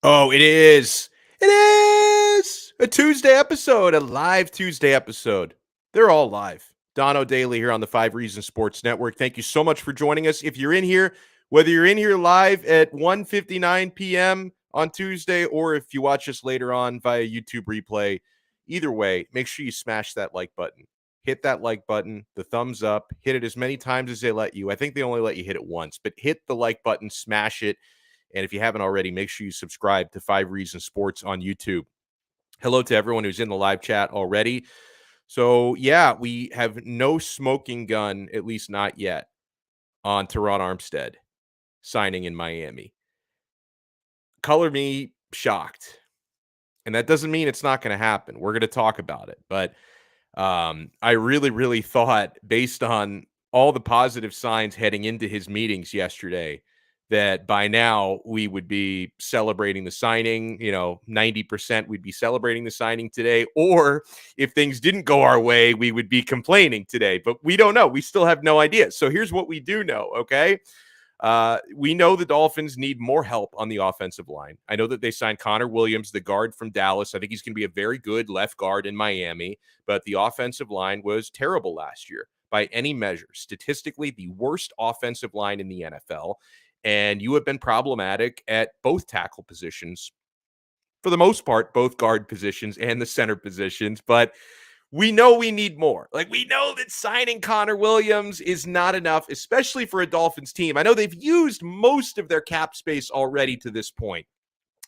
Oh, it is. It is a Tuesday episode, a live Tuesday episode. They're all live. Donno Daily here on the 5 Reasons Sports Network. Thank you so much for joining us. If you're in here, whether you're in here live at 1:59 p.m. on Tuesday or if you watch us later on via YouTube replay, either way, make sure you smash that like button. Hit that like button, the thumbs up, hit it as many times as they let you. I think they only let you hit it once, but hit the like button, smash it. And if you haven't already, make sure you subscribe to 5 Reasons Sports on YouTube. Hello to everyone who's in the live chat already. So, yeah, we have no smoking gun, at least not yet, on Terron Armstead signing in Miami. Color me shocked. And that doesn't mean it's not going to happen. We're going to talk about it. But I really thought, based on all the positive signs heading into his meetings yesterday, that by now we would be celebrating the signing. 90% we'd be celebrating the signing today. Or if things didn't go our way, we would be complaining today. But we don't know. We still have no idea. So here's what we do know, okay? We know the Dolphins need more help on the offensive line. I know that they signed Connor Williams, the guard from Dallas. I think he's going to be a very good left guard in Miami. But the offensive line was terrible last year by any measure. Statistically, the worst offensive line in the NFL. And you have been problematic at both tackle positions. For the most part, both guard positions and the center positions. But we know we need more. We know that signing Connor Williams is not enough, especially for a Dolphins team. I know they've used most of their cap space already to this point.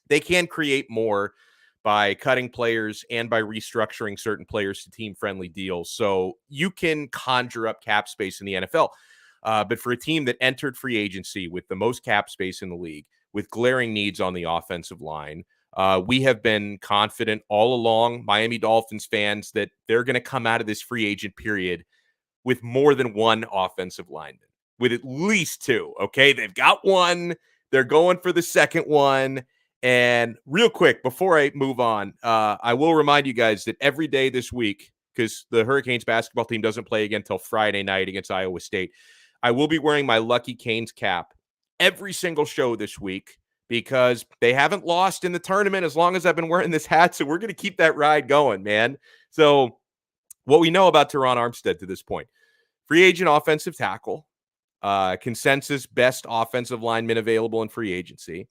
They can create more by cutting players and by restructuring certain players to team-friendly deals. So you can conjure up cap space in the NFL. But for a team that entered free agency with the most cap space in the league, with glaring needs on the offensive line, we have been confident all along, Miami Dolphins fans, that they're going to come out of this free agent period with more than one offensive lineman, with at least two, okay? They've got one. They're going for the second one. And real quick, before I move on, I will remind you guys that every day this week, because the Hurricanes basketball team doesn't play again until Friday night against Iowa State, I will be wearing my Lucky Canes cap every single show this week because they haven't lost in the tournament as long as I've been wearing this hat. So we're going to keep that ride going, man. So what we know about Tehran Armstead to this point, free agent offensive tackle, consensus best offensive lineman available in free agency,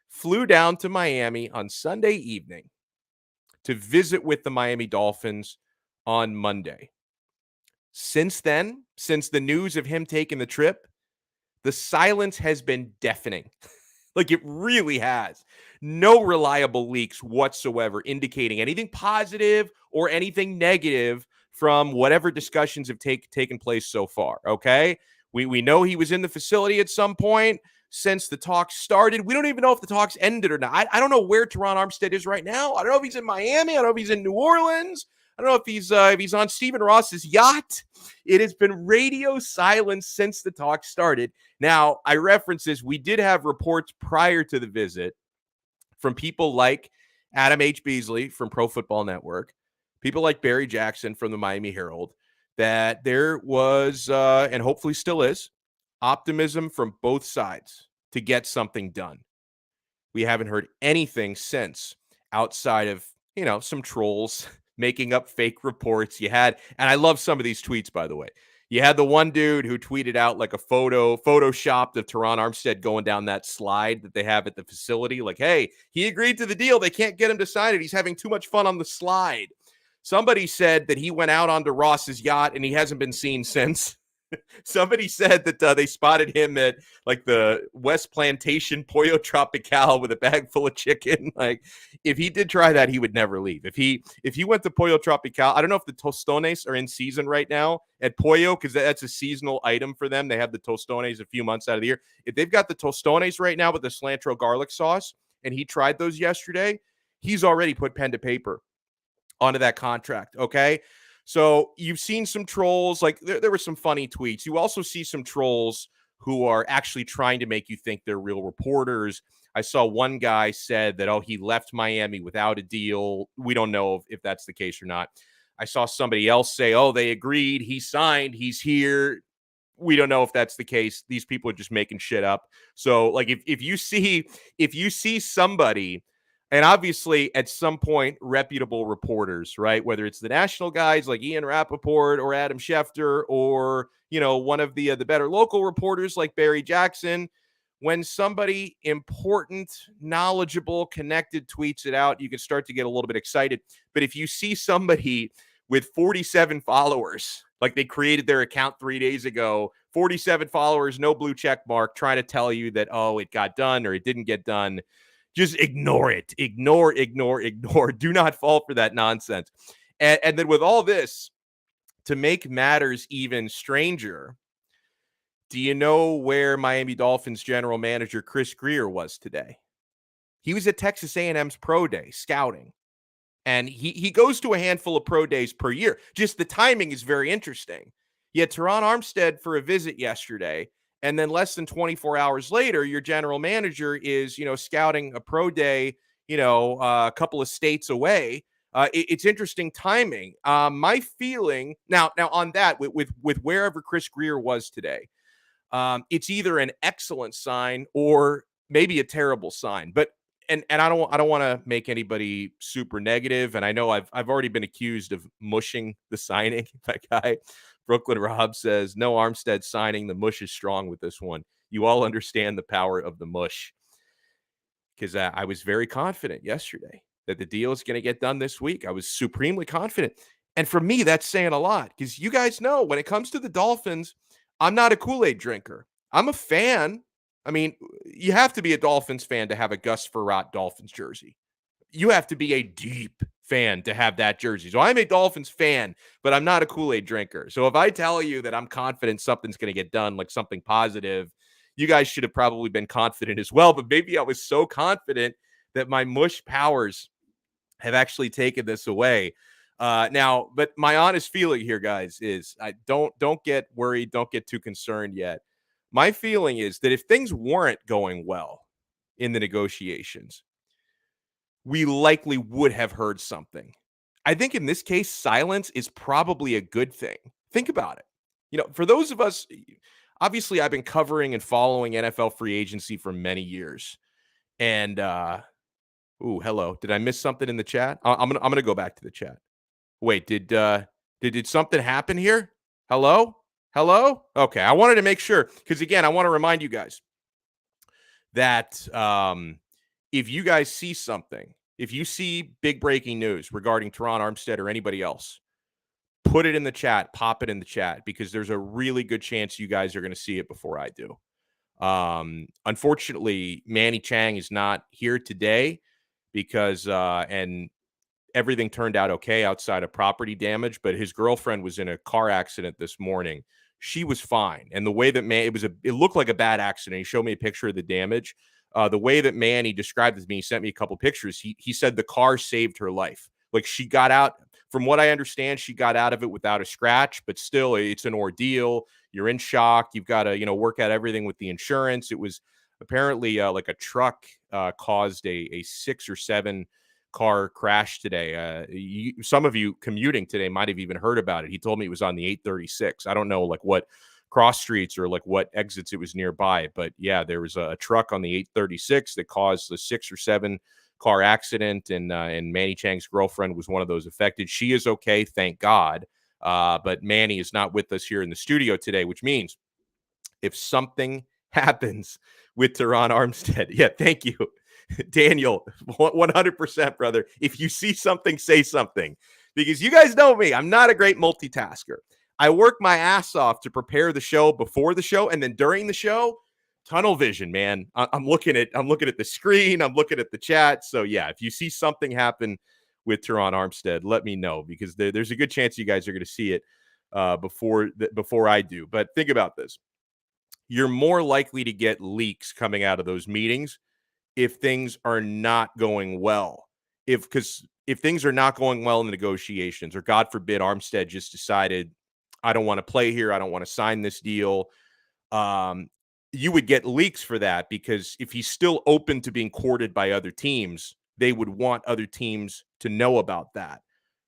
flew down to Miami on Sunday evening to visit with the Miami Dolphins on Monday. Since then, since the news of him taking the trip, the silence has been deafening. It really has. No reliable leaks whatsoever indicating anything positive or anything negative from whatever discussions have taken place so far, okay? We know he was in the facility at some point since the talks started. We don't even know if the talks ended or not. I don't know where Terron Armstead is right now. I don't know if he's in Miami. I don't know if he's in New Orleans. I don't know if he's on Stephen Ross's yacht. It has been radio silence since the talk started. Now, I reference this. We did have reports prior to the visit from people like Adam H. Beasley from Pro Football Network, people like Barry Jackson from the Miami Herald, that there was, and hopefully still is, optimism from both sides to get something done. We haven't heard anything since outside of, some trolls making up fake reports. You had, and I love some of these tweets, by the way. You had the one dude who tweeted out a photoshopped of Tehran Armstead going down that slide that they have at the facility. Hey, he agreed to the deal. They can't get him to sign it. He's having too much fun on the slide. Somebody said that he went out onto Ross's yacht and he hasn't been seen since. Somebody said that they spotted him at the West Plantation Pollo Tropical with a bag full of chicken. If he did try that, he would never leave. If he went to Pollo Tropical, I don't know if the tostones are in season right now at Pollo because that's a seasonal item for them. They have the tostones a few months out of the year. If they've got the tostones right now with the cilantro garlic sauce, and he tried those yesterday, he's already put pen to paper onto that contract. Okay. So you've seen some trolls, there were some funny tweets. You also see some trolls who are actually trying to make you think they're real reporters. I saw one guy said that, he left Miami without a deal. We don't know if that's the case or not. I saw somebody else say, they agreed, he signed, he's here. We don't know if that's the case. These people are just making shit up. So if you see somebody And obviously, at some point, reputable reporters, right? Whether it's the national guys like Ian Rappaport or Adam Schefter, or one of the better local reporters like Barry Jackson. When somebody important, knowledgeable, connected tweets it out, you can start to get a little bit excited. But if you see somebody with 47 followers, like they created their account 3 days ago, 47 followers, no blue check mark, trying to tell you that, oh, it got done or it didn't get done, just ignore it. Ignore. Do not fall for that nonsense. And then with all this, to make matters even stranger, do you know where Miami Dolphins general manager Chris Grier was today? He was at Texas A&M's Pro Day scouting. And he goes to a handful of pro days per year. Just the timing is very interesting. He had Tehran Armstead for a visit yesterday. And then less than 24 hours later, your general manager is, scouting a pro day, a couple of states away. It's interesting timing. My feeling now on that with wherever Chris Grier was today, it's either an excellent sign or maybe a terrible sign. But and I don't want to make anybody super negative. And I know I've already been accused of mushing the signing. That guy, Brooklyn Rob, says no Armstead signing. The mush is strong with this one. You all understand the power of the mush, because I was very confident yesterday that the deal is going to get done this week. I was supremely confident. And for me, that's saying a lot, because you guys know when it comes to the Dolphins, I'm not a Kool-Aid drinker. I'm a fan. I mean, you have to be a Dolphins fan to have a Gus Frerotte Dolphins jersey. You have to be a deep fan to have that jersey. So I'm a Dolphins fan, but I'm not a Kool-Aid drinker. So if I tell you that I'm confident something's going to get done, like something positive, you guys should have probably been confident as well. But maybe I was so confident that my mush powers have actually taken this away. Now, but my honest feeling here, guys, is I don't get worried. Don't get too concerned yet. My feeling is that if things weren't going well in the negotiations, we likely would have heard something. I think in this case, silence is probably a good thing. Think about it. For those of us, obviously I've been covering and following NFL free agency for many years. And hello. Did I miss something in the chat? I'm gonna go back to the chat. Wait, did something happen here? Hello? Okay, I wanted to make sure, because again, I want to remind you guys that if you guys see something, if you see big breaking news regarding Tehran Armstead or anybody else, put it in the chat, pop it in the chat, because there's a really good chance you guys are going to see it before I do. Unfortunately, Manny Chang is not here today because and everything turned out okay outside of property damage, but his girlfriend was in a car accident this morning. She was fine. And the way that it looked like a bad accident. He showed me a picture of the damage. The way that Manny described it to me, he sent me a couple pictures. He said the car saved her life. Like, she got out, from what I understand, she got out of it without a scratch, but still it's an ordeal. You're in shock. You've got to, work out everything with the insurance. It was apparently like a truck caused a 6 or 7 car crash today. Some of you commuting today might have even heard about it. He told me it was on the 836. I don't know like what cross streets or like what exits it was nearby, but yeah, there was a truck on the 836 that caused the 6 or 7 car accident, and Manny Chang's girlfriend was one of those affected. She is okay, thank God. But Manny is not with us here in the studio today, which means if something happens with Tehran Armstead, yeah, thank you, Daniel, 100%, brother. If you see something, say something, because you guys know me. I'm not a great multitasker. I work my ass off to prepare the show before the show, and then during the show, tunnel vision, man. I'm looking at the screen. I'm looking at the chat. So yeah, if you see something happen with Tehran Armstead, let me know, because there's a good chance you guys are going to see it before I do. But think about this. You're more likely to get leaks coming out of those meetings if things are not going well. Because if things are not going well in the negotiations, or God forbid, Armstead just decided, I don't want to play here, I don't want to sign this deal, you would get leaks for that, because if he's still open to being courted by other teams, they would want other teams to know about that,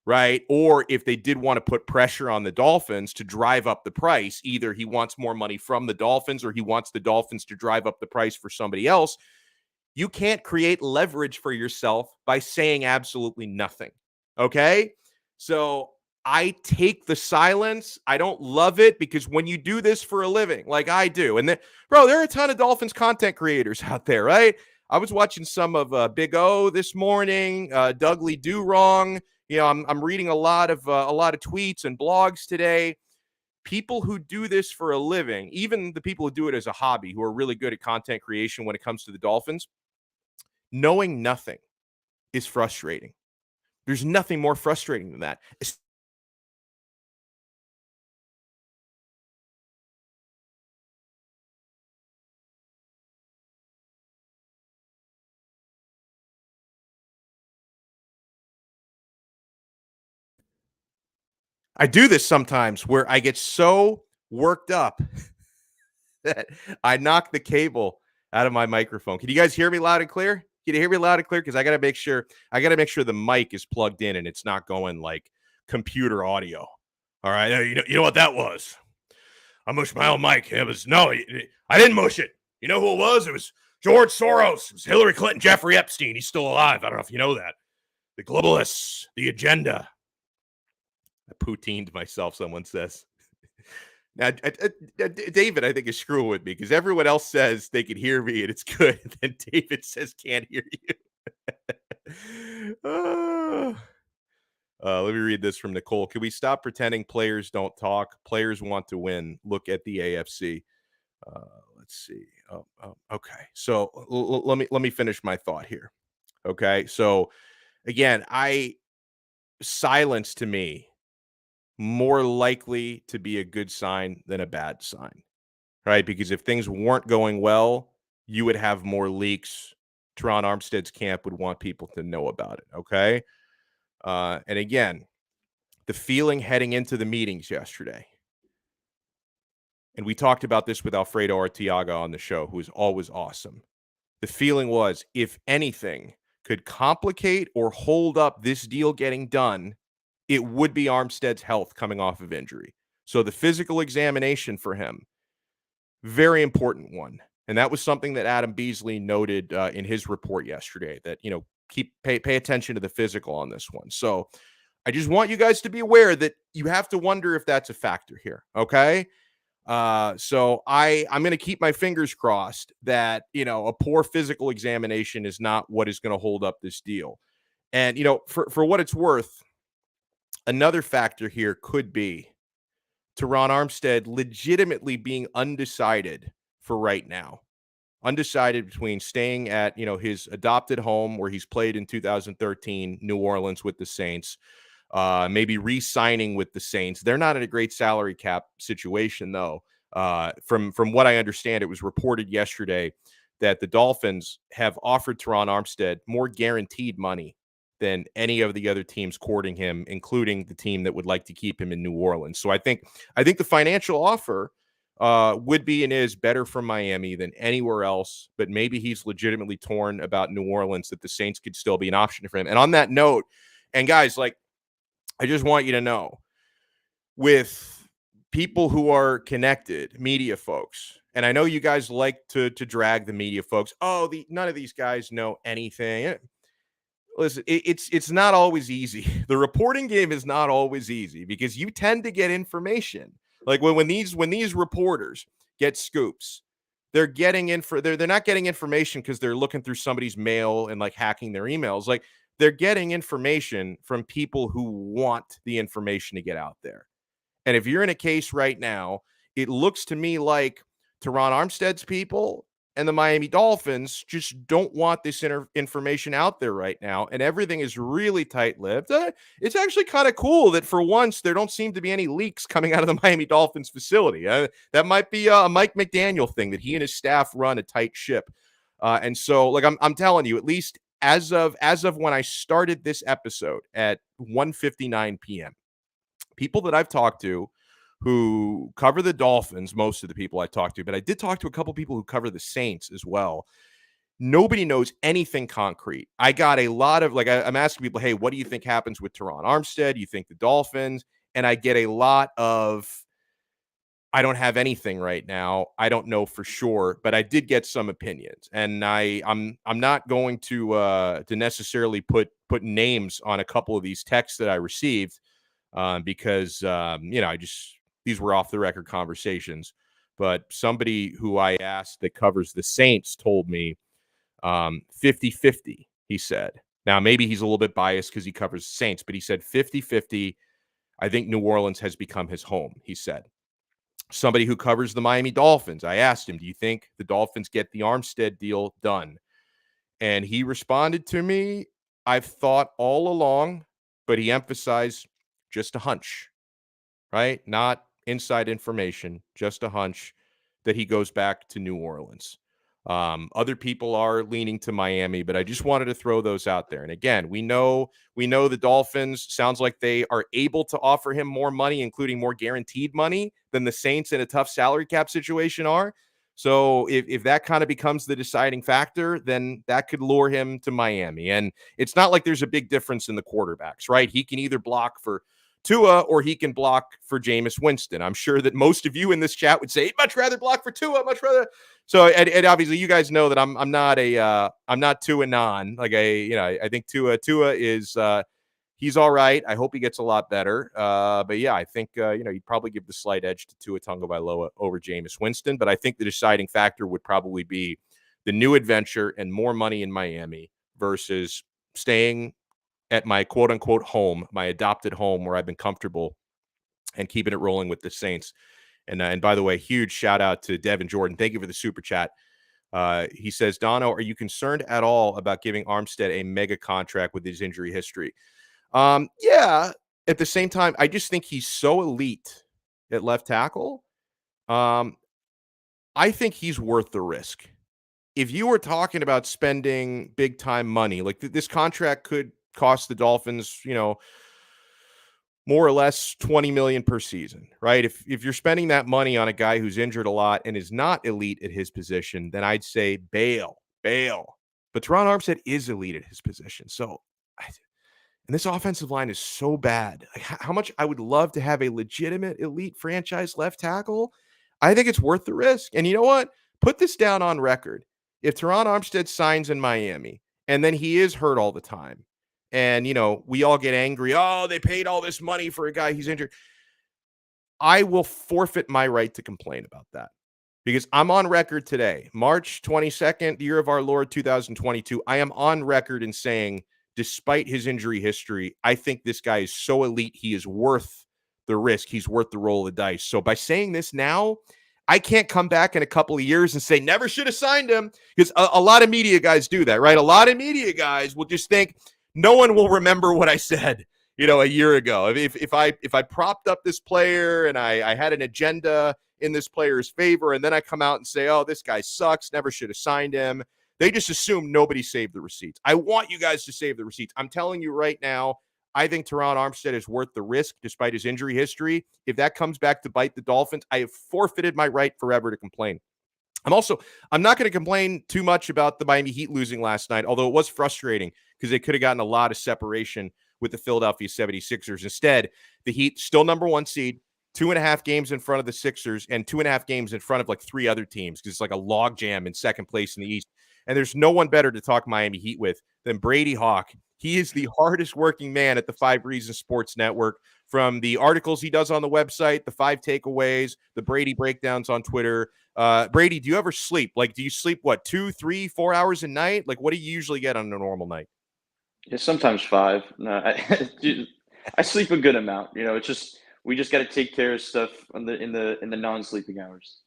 right? Or if they did want to put pressure on the Dolphins to drive up the price, either he wants more money from the Dolphins or he wants the Dolphins to drive up the price for somebody else, You can't create leverage for yourself by saying absolutely nothing. Okay? So I take the silence. I don't love it because when you do this for a living, like I do, and then, bro, there are a ton of Dolphins content creators out there, right? I was watching some of Big O this morning, Dougly Do Wrong. I'm reading a lot of tweets and blogs today. People who do this for a living, even the people who do it as a hobby, who are really good at content creation when it comes to the Dolphins, knowing nothing is frustrating. There's nothing more frustrating than that. I do this sometimes where I get so worked up that I knock the cable out of my microphone. Can you guys hear me loud and clear? Can you hear me loud and clear? Because I gotta make sure the mic is plugged in and it's not going like computer audio. All right. You know what that was? I mushed my own mic. It was no, I didn't mush it. You know who it was? It was George Soros. It was Hillary Clinton, Jeffrey Epstein. He's still alive. I don't know if you know that. The globalists, the agenda. I poutined myself, someone says. Now, David, I think, is screwing with me because everyone else says they can hear me and it's good. And then David says can't hear you. Let me read this from Nicole. Can we stop pretending players don't talk? Players want to win. Look at the AFC. Uh, let's see. Okay. So let me finish my thought here. Okay. So again, silence to me more likely to be a good sign than a bad sign, right? Because if things weren't going well, you would have more leaks. Tehran Armstead's camp would want people to know about it. Okay. And again, the feeling heading into the meetings yesterday, and we talked about this with Alfredo Artiaga on the show, who is always awesome. The feeling was, if anything could complicate or hold up this deal getting done, it would be Armstead's health coming off of injury. So the physical examination for him, very important one. And that was something that Adam Beasley noted in his report yesterday, that, pay attention to the physical on this one. So I just want you guys to be aware that you have to wonder if that's a factor here. Okay. So I'm going to keep my fingers crossed that, a poor physical examination is not what is going to hold up this deal. And, for what it's worth, another factor here could be Terron Armstead legitimately being undecided for right now. Undecided between staying at, his adopted home where he's played in 2013, New Orleans with the Saints, maybe re-signing with the Saints. They're not in a great salary cap situation, though. From what I understand, it was reported yesterday that the Dolphins have offered Terron Armstead more guaranteed money than any of the other teams courting him, including the team that would like to keep him in New Orleans. So I think the financial offer would be and is better for Miami than anywhere else, but maybe he's legitimately torn about New Orleans, that the Saints could still be an option for him. And on that note, and guys, I just want you to know, with people who are connected, media folks, and I know you guys like to drag the media folks. Oh, none of these guys know anything. Listen, it's not always easy. The reporting game is not always easy because you tend to get information. Like when these reporters get scoops, they're not getting information because they're looking through somebody's mail and like hacking their emails. Like they're getting information from people who want the information to get out there. And if you're in a case right now, it looks to me like Tehran Armstead's people and the Miami Dolphins just don't want this information out there right now. And everything is really tight-lipped. It's actually kind of cool that for once there don't seem to be any leaks coming out of the Miami Dolphins facility. That might be a Mike McDaniel thing, that he and his staff run a tight ship. And so, like I'm telling you, at least as of when I started this episode at 1:59 p.m., people that I've talked to who cover the Dolphins, most of the people I talked to, but I did talk to a couple people who cover the Saints as well. Nobody knows anything concrete. I got a lot of, I'm asking people, hey, what do you think happens with Terron Armstead? You think the Dolphins? And I get a lot of I don't have anything right now. I don't know for sure, but I did get some opinions, and I'm not going to necessarily put names on a couple of these texts that I received because I just these were off the record conversations. But somebody who I asked that covers the Saints told me 50-50, he said. Now, maybe he's a little bit biased because he covers the Saints, but he said 50-50. I think New Orleans has become his home, he said. Somebody who covers the Miami Dolphins, I asked him, do you think the Dolphins get the Armstead deal done? And he responded to me, I've thought all along, but he emphasized just a hunch, right? Not inside information, just a hunch that he goes back to New Orleans. Other people are leaning to Miami, but I just wanted to throw those out there. And again, we know the Dolphins sounds like they are able to offer him more money, including more guaranteed money than the Saints in a tough salary cap situation are. So if that kind of becomes the deciding factor, then that could lure him to Miami. And it's not like there's a big difference in the quarterbacks, right? He can either block for Tua or he can block for Jameis Winston. I'm sure that most of you in this chat would say he'd much rather block for Tua, much rather. So, and obviously, you guys know that I'm not Tua non. Like I think Tua is he's all right. I hope he gets a lot better. But yeah, I think you'd probably give the slight edge to Tua Tagovailoa over Jameis Winston. But I think the deciding factor would probably be the new adventure and more money in Miami versus staying at my quote unquote home, my adopted home where I've been comfortable, and keeping it rolling with the Saints. And by the way, huge shout out to Devin Jordan. Thank you for the super chat. He says, Donno, are you concerned at all about giving Armstead a mega contract with his injury history? Yeah. At the same time, I just think he's so elite at left tackle. I think he's worth the risk. If you were talking about spending big time money, like this contract could cost the Dolphins, more or less $20 million per season, right? If you're spending that money on a guy who's injured a lot and is not elite at his position, then I'd say bail. But Tehran Armstead is elite at his position. So, and this offensive line is so bad. Like, how much I would love to have a legitimate elite franchise left tackle. I think it's worth the risk. And you know what? Put this down on record. If Terron Armstead signs in Miami and then he is hurt all the time, and, we all get angry, oh, they paid all this money for a guy who's injured, I will forfeit my right to complain about that. Because I'm on record today, March 22nd, the year of our Lord 2022, I am on record in saying, despite his injury history, I think this guy is so elite, he is worth the risk. He's worth the roll of the dice. So by saying this now, I can't come back in a couple of years and say, never should have signed him, because a lot of media guys do that, right? A lot of media guys will just think, no one will remember what I said, a year ago. If I propped up this player and I had an agenda in this player's favor, and then I come out and say, oh, this guy sucks, never should have signed him, they just assume nobody saved the receipts. I want you guys to save the receipts. I'm telling you right now, I think Tehran Armstead is worth the risk despite his injury history. If that comes back to bite the Dolphins, I have forfeited my right forever to complain. I'm not going to complain too much about the Miami Heat losing last night, although it was frustrating because they could have gotten a lot of separation with the Philadelphia 76ers. Instead, the Heat still number one seed, 2.5 games in front of the Sixers and 2.5 games in front of like 3 other teams because it's like a log jam in second place in the East. And there's no one better to talk Miami Heat with than Brady Hawk. He is the hardest working man at the 5 Reasons Sports Network. From the articles he does on the website, the 5 takeaways, the Brady breakdowns on Twitter. Brady, do you ever sleep? Like, do you sleep, 2, 3, 4 hours a night? Like, what do you usually get on a normal night? Yeah, sometimes 5. No, I sleep a good amount. It's just we just got to take care of stuff in the non-sleeping hours.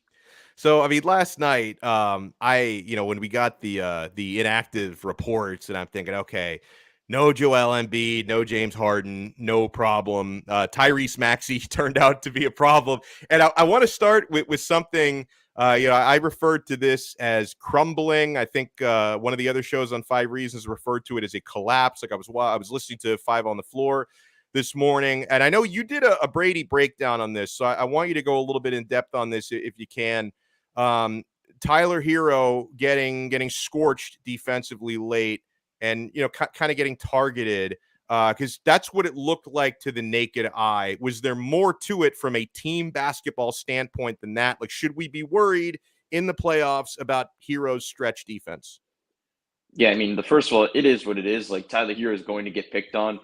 So, I mean, last night, when we got the inactive reports, and I'm thinking, okay, no Joel Embiid, no James Harden, no problem. Tyrese Maxey turned out to be a problem. And I want to start with something, I referred to this as crumbling. I think one of the other shows on 5 Reasons referred to it as a collapse. Like I was listening to 5 on the Floor this morning, and I know you did a Brady breakdown on this. So I want you to go a little bit in depth on this if you can. Tyler Hero getting scorched defensively late and, kind of getting targeted. Because that's what it looked like to the naked eye. Was there more to it from a team basketball standpoint than that? Like, should we be worried in the playoffs about Hero's stretch defense? Yeah, I mean, the first of all, it is what it is. Like Tyler Hero is going to get picked on.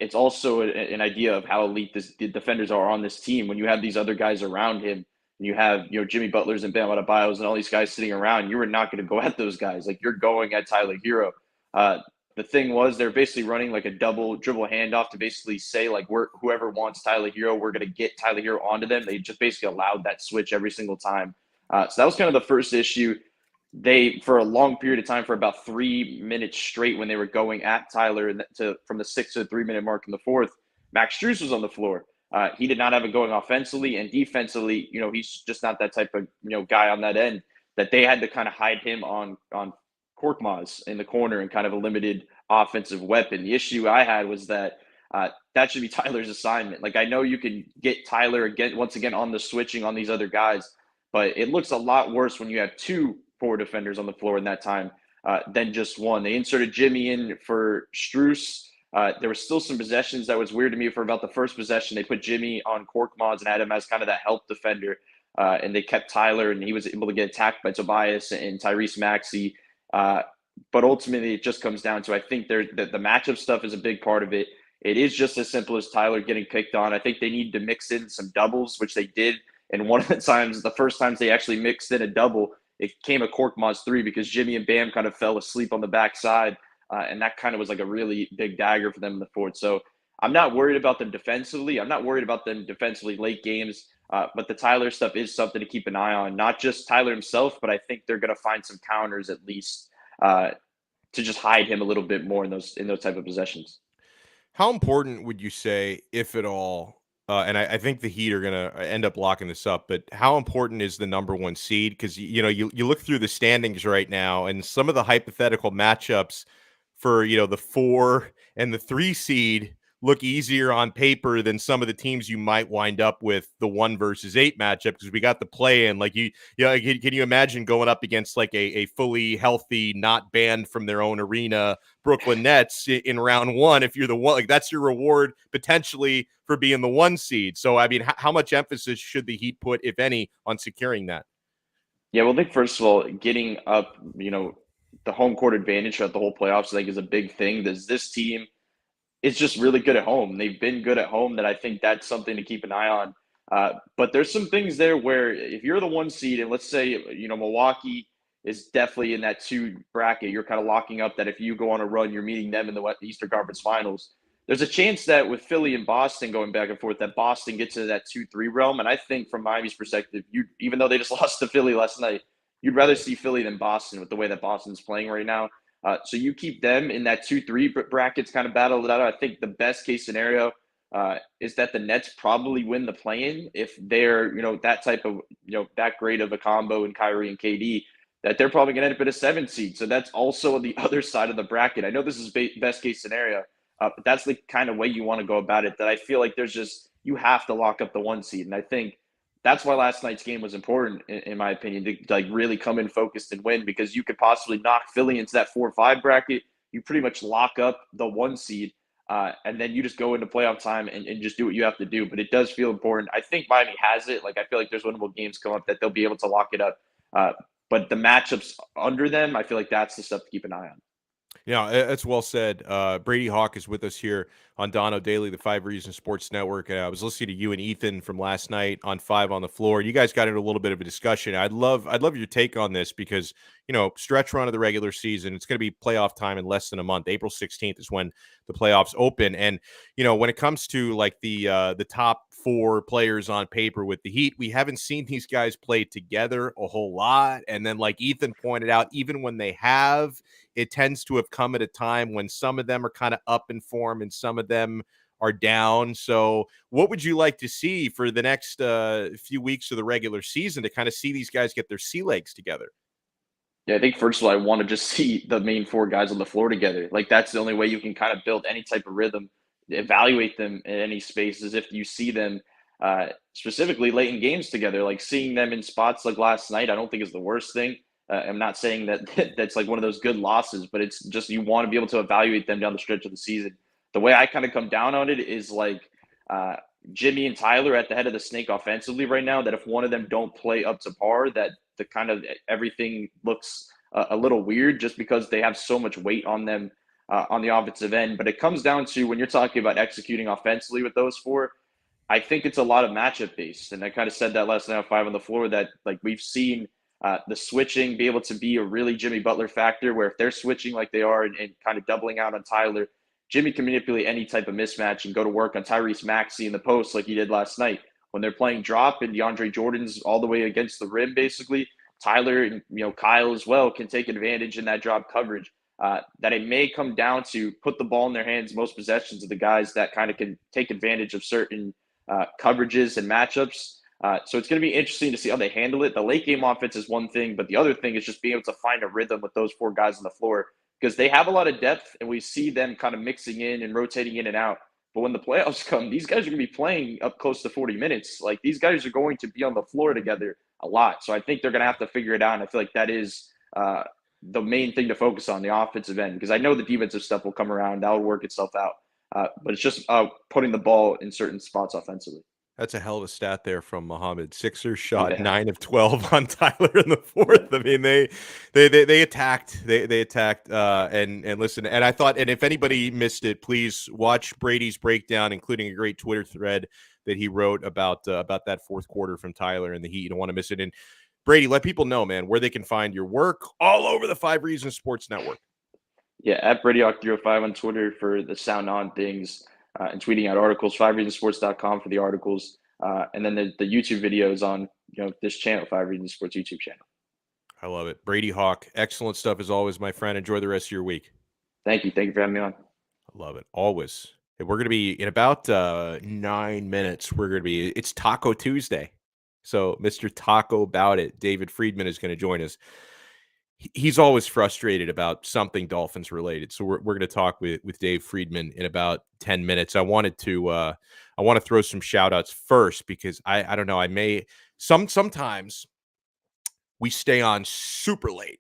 It's also an idea of how elite the defenders are on this team. When you have these other guys around him, and you have Jimmy Butler's and Bam Adebayo's and all these guys sitting around, you are not going to go at those guys. Like you're going at Tyler Hero. Uh, the thing was they're basically running like a double dribble handoff to basically say like whoever wants Tyler Hero, we're going to get Tyler Hero onto them. They just basically allowed that switch every single time. So that was kind of the first issue. They, for a long period of time, for about 3 minutes straight, when they were going at Tyler from the 6 to the 3 minute mark in the fourth, Max Strus was on the floor. He did not have it going offensively and defensively. He's just not that type of guy on that end, that they had to kind of hide him on Korkmaz in the corner and kind of a limited offensive weapon. The issue I had was that that should be Tyler's assignment. Like I know you can get Tyler once again on the switching on these other guys, but it looks a lot worse when you have two four defenders on the floor in that time than just one. They inserted Jimmy in for Strus. There was still some possessions that was weird to me for about the first possession. They put Jimmy on Korkmaz and had him as kind of that help defender, and they kept Tyler, and he was able to get attacked by Tobias and Tyrese Maxey. But ultimately, it just comes down to, I think the matchup stuff is a big part of it. It is just as simple as Tyler getting picked on. I think they need to mix in some doubles, which they did. And one of the first times they actually mixed in a double, it came a Korkmaz three because Jimmy and Bam kind of fell asleep on the backside. And that kind of was like a really big dagger for them in the fourth. So I'm not worried about them defensively. I'm not worried about them defensively late games. But the Tyler stuff is something to keep an eye on. Not just Tyler himself, but I think they're going to find some counters at least to just hide him a little bit more in those type of possessions. How important would you say, if at all, and I think the Heat are going to end up locking this up, but how important is the number one seed? Because, you look through the standings right now and some of the hypothetical matchups for, the 4 and the 3 seed look easier on paper than some of the teams you might wind up with the 1 versus 8 matchup, because we got the play in. Like can you imagine going up against like a fully healthy, not banned from their own arena Brooklyn Nets in round 1? If you're the one, like that's your reward potentially for being the 1 seed. So I mean, how much emphasis should the Heat put, if any, on securing that? Yeah, well, I think first of all, getting up, the home court advantage throughout the whole playoffs, I think, is a big thing. This team is just really good at home. They've been good at home. That I think that's something to keep an eye on. But there's some things there where if you're the 1 seed, and let's say Milwaukee is definitely in that 2 bracket, you're kind of locking up that if you go on a run, you're meeting them in the Eastern Conference Finals. There's a chance that with Philly and Boston going back and forth, that Boston gets into that 2-3 realm. And I think from Miami's perspective, even though they just lost to Philly last night, you'd rather see Philly than Boston with the way that Boston's playing right now. So you keep them in that 2-3 brackets kind of battle it out. I think the best case scenario is that the Nets probably win the play-in if they're, that type of, that great of a combo in Kyrie and KD, that they're probably going to end up at a 7 seed. So that's also on the other side of the bracket. I know this is best case scenario, but that's the kind of way you want to go about it, that I feel like you have to lock up the 1 seed. And I think that's why last night's game was important, in my opinion, to like really come in focused and win, because you could possibly knock Philly into that 4-5 bracket. You pretty much lock up the 1 seed, and then you just go into playoff time and just do what you have to do. But it does feel important. I think Miami has it. Like I feel like there's winnable games come up that they'll be able to lock it up. But the matchups under them, I feel like that's the stuff to keep an eye on. Yeah, that's well said. Brady Hawk is with us here on Donno Daily, the 5 Reasons Sports Network. I was listening to you and Ethan from last night on 5 on the Floor. You guys got into a little bit of a discussion. I'd love your take on this because, stretch run of the regular season, it's going to be playoff time in less than a month. April 16th is when the playoffs open. And, when it comes to like the top 4 players on paper with the Heat, we haven't seen these guys play together a whole lot. And then like Ethan pointed out, even when they have, it tends to have come at a time when some of them are kind of up in form and some of them are down. So what would you like to see for the next few weeks of the regular season to kind of see these guys get their sea legs together? Yeah, I think first of all, I want to just see the main 4 guys on the floor together. Like that's the only way you can kind of build any type of rhythm, evaluate them in any space, is if you see them specifically late in games together. Like seeing them in spots like last night, I don't think is the worst thing. I'm not saying that that's like one of those good losses, but it's just you want to be able to evaluate them down the stretch of the season. The way I kind of come down on it is like uh, Jimmy and Tyler at the head of the snake offensively right now. That if one of them don't play up to par, that the kind of everything looks a little weird just because they have so much weight on them on the offensive end. But it comes down to when you're talking about executing offensively with those four, I think it's a lot of matchup based. And I kind of said that last night on Five on the Floor that like we've seen the switching be able to be a really Jimmy Butler factor where if they're switching like they are and kind of doubling out on Tyler, Jimmy can manipulate any type of mismatch and go to work on Tyrese Maxey in the post like he did last night. When they're playing drop and DeAndre Jordan's all the way against the rim, basically, Tyler and Kyle as well can take advantage in that drop coverage. That it may come down to put the ball in their hands most possessions of the guys that kind of can take advantage of certain coverages and matchups. So it's going to be interesting to see how they handle it. The late game offense is one thing, but the other thing is just being able to find a rhythm with those four guys on the floor because they have a lot of depth and we see them kind of mixing in and rotating in and out. But when the playoffs come, these guys are going to be playing up close to 40 minutes. Like these guys are going to be on the floor together a lot. So I think they're going to have to figure it out. And I feel like that is the main thing to focus on the offensive end because I know the defensive stuff will come around. That will work itself out. But it's just putting the ball in certain spots offensively. That's a hell of a stat there from Muhammad. Sixers shot Yeah. 9 of 12 on Tyler in the fourth. I mean, they attacked. They attacked. And listen, and I thought, and if anybody missed it, please watch Brady's breakdown, including a great Twitter thread that he wrote about that fourth quarter from Tyler and the Heat. You don't want to miss it. And Brady, let people know, man, where they can find your work all over the 5 Reasons Sports Network. Yeah, at Brady Hawk 305 on Twitter for the Sound On things. And tweeting out articles, 5reasonsports.com for the articles, and then the YouTube videos on this channel, 5 Reasons Sports YouTube channel. I love it. Brady Hawk, excellent stuff as always, my friend. Enjoy the rest of your week. Thank you. Thank you for having me on. I love it. Always. And we're going to be in about 9 minutes. It's Taco Tuesday. So Mr. Taco About It, David Friedman is going to join us. He's always frustrated about something Dolphins related. So we're going to talk with Dave Friedman in about 10 minutes. I want to throw some shout outs first because I don't know. I may sometimes we stay on super late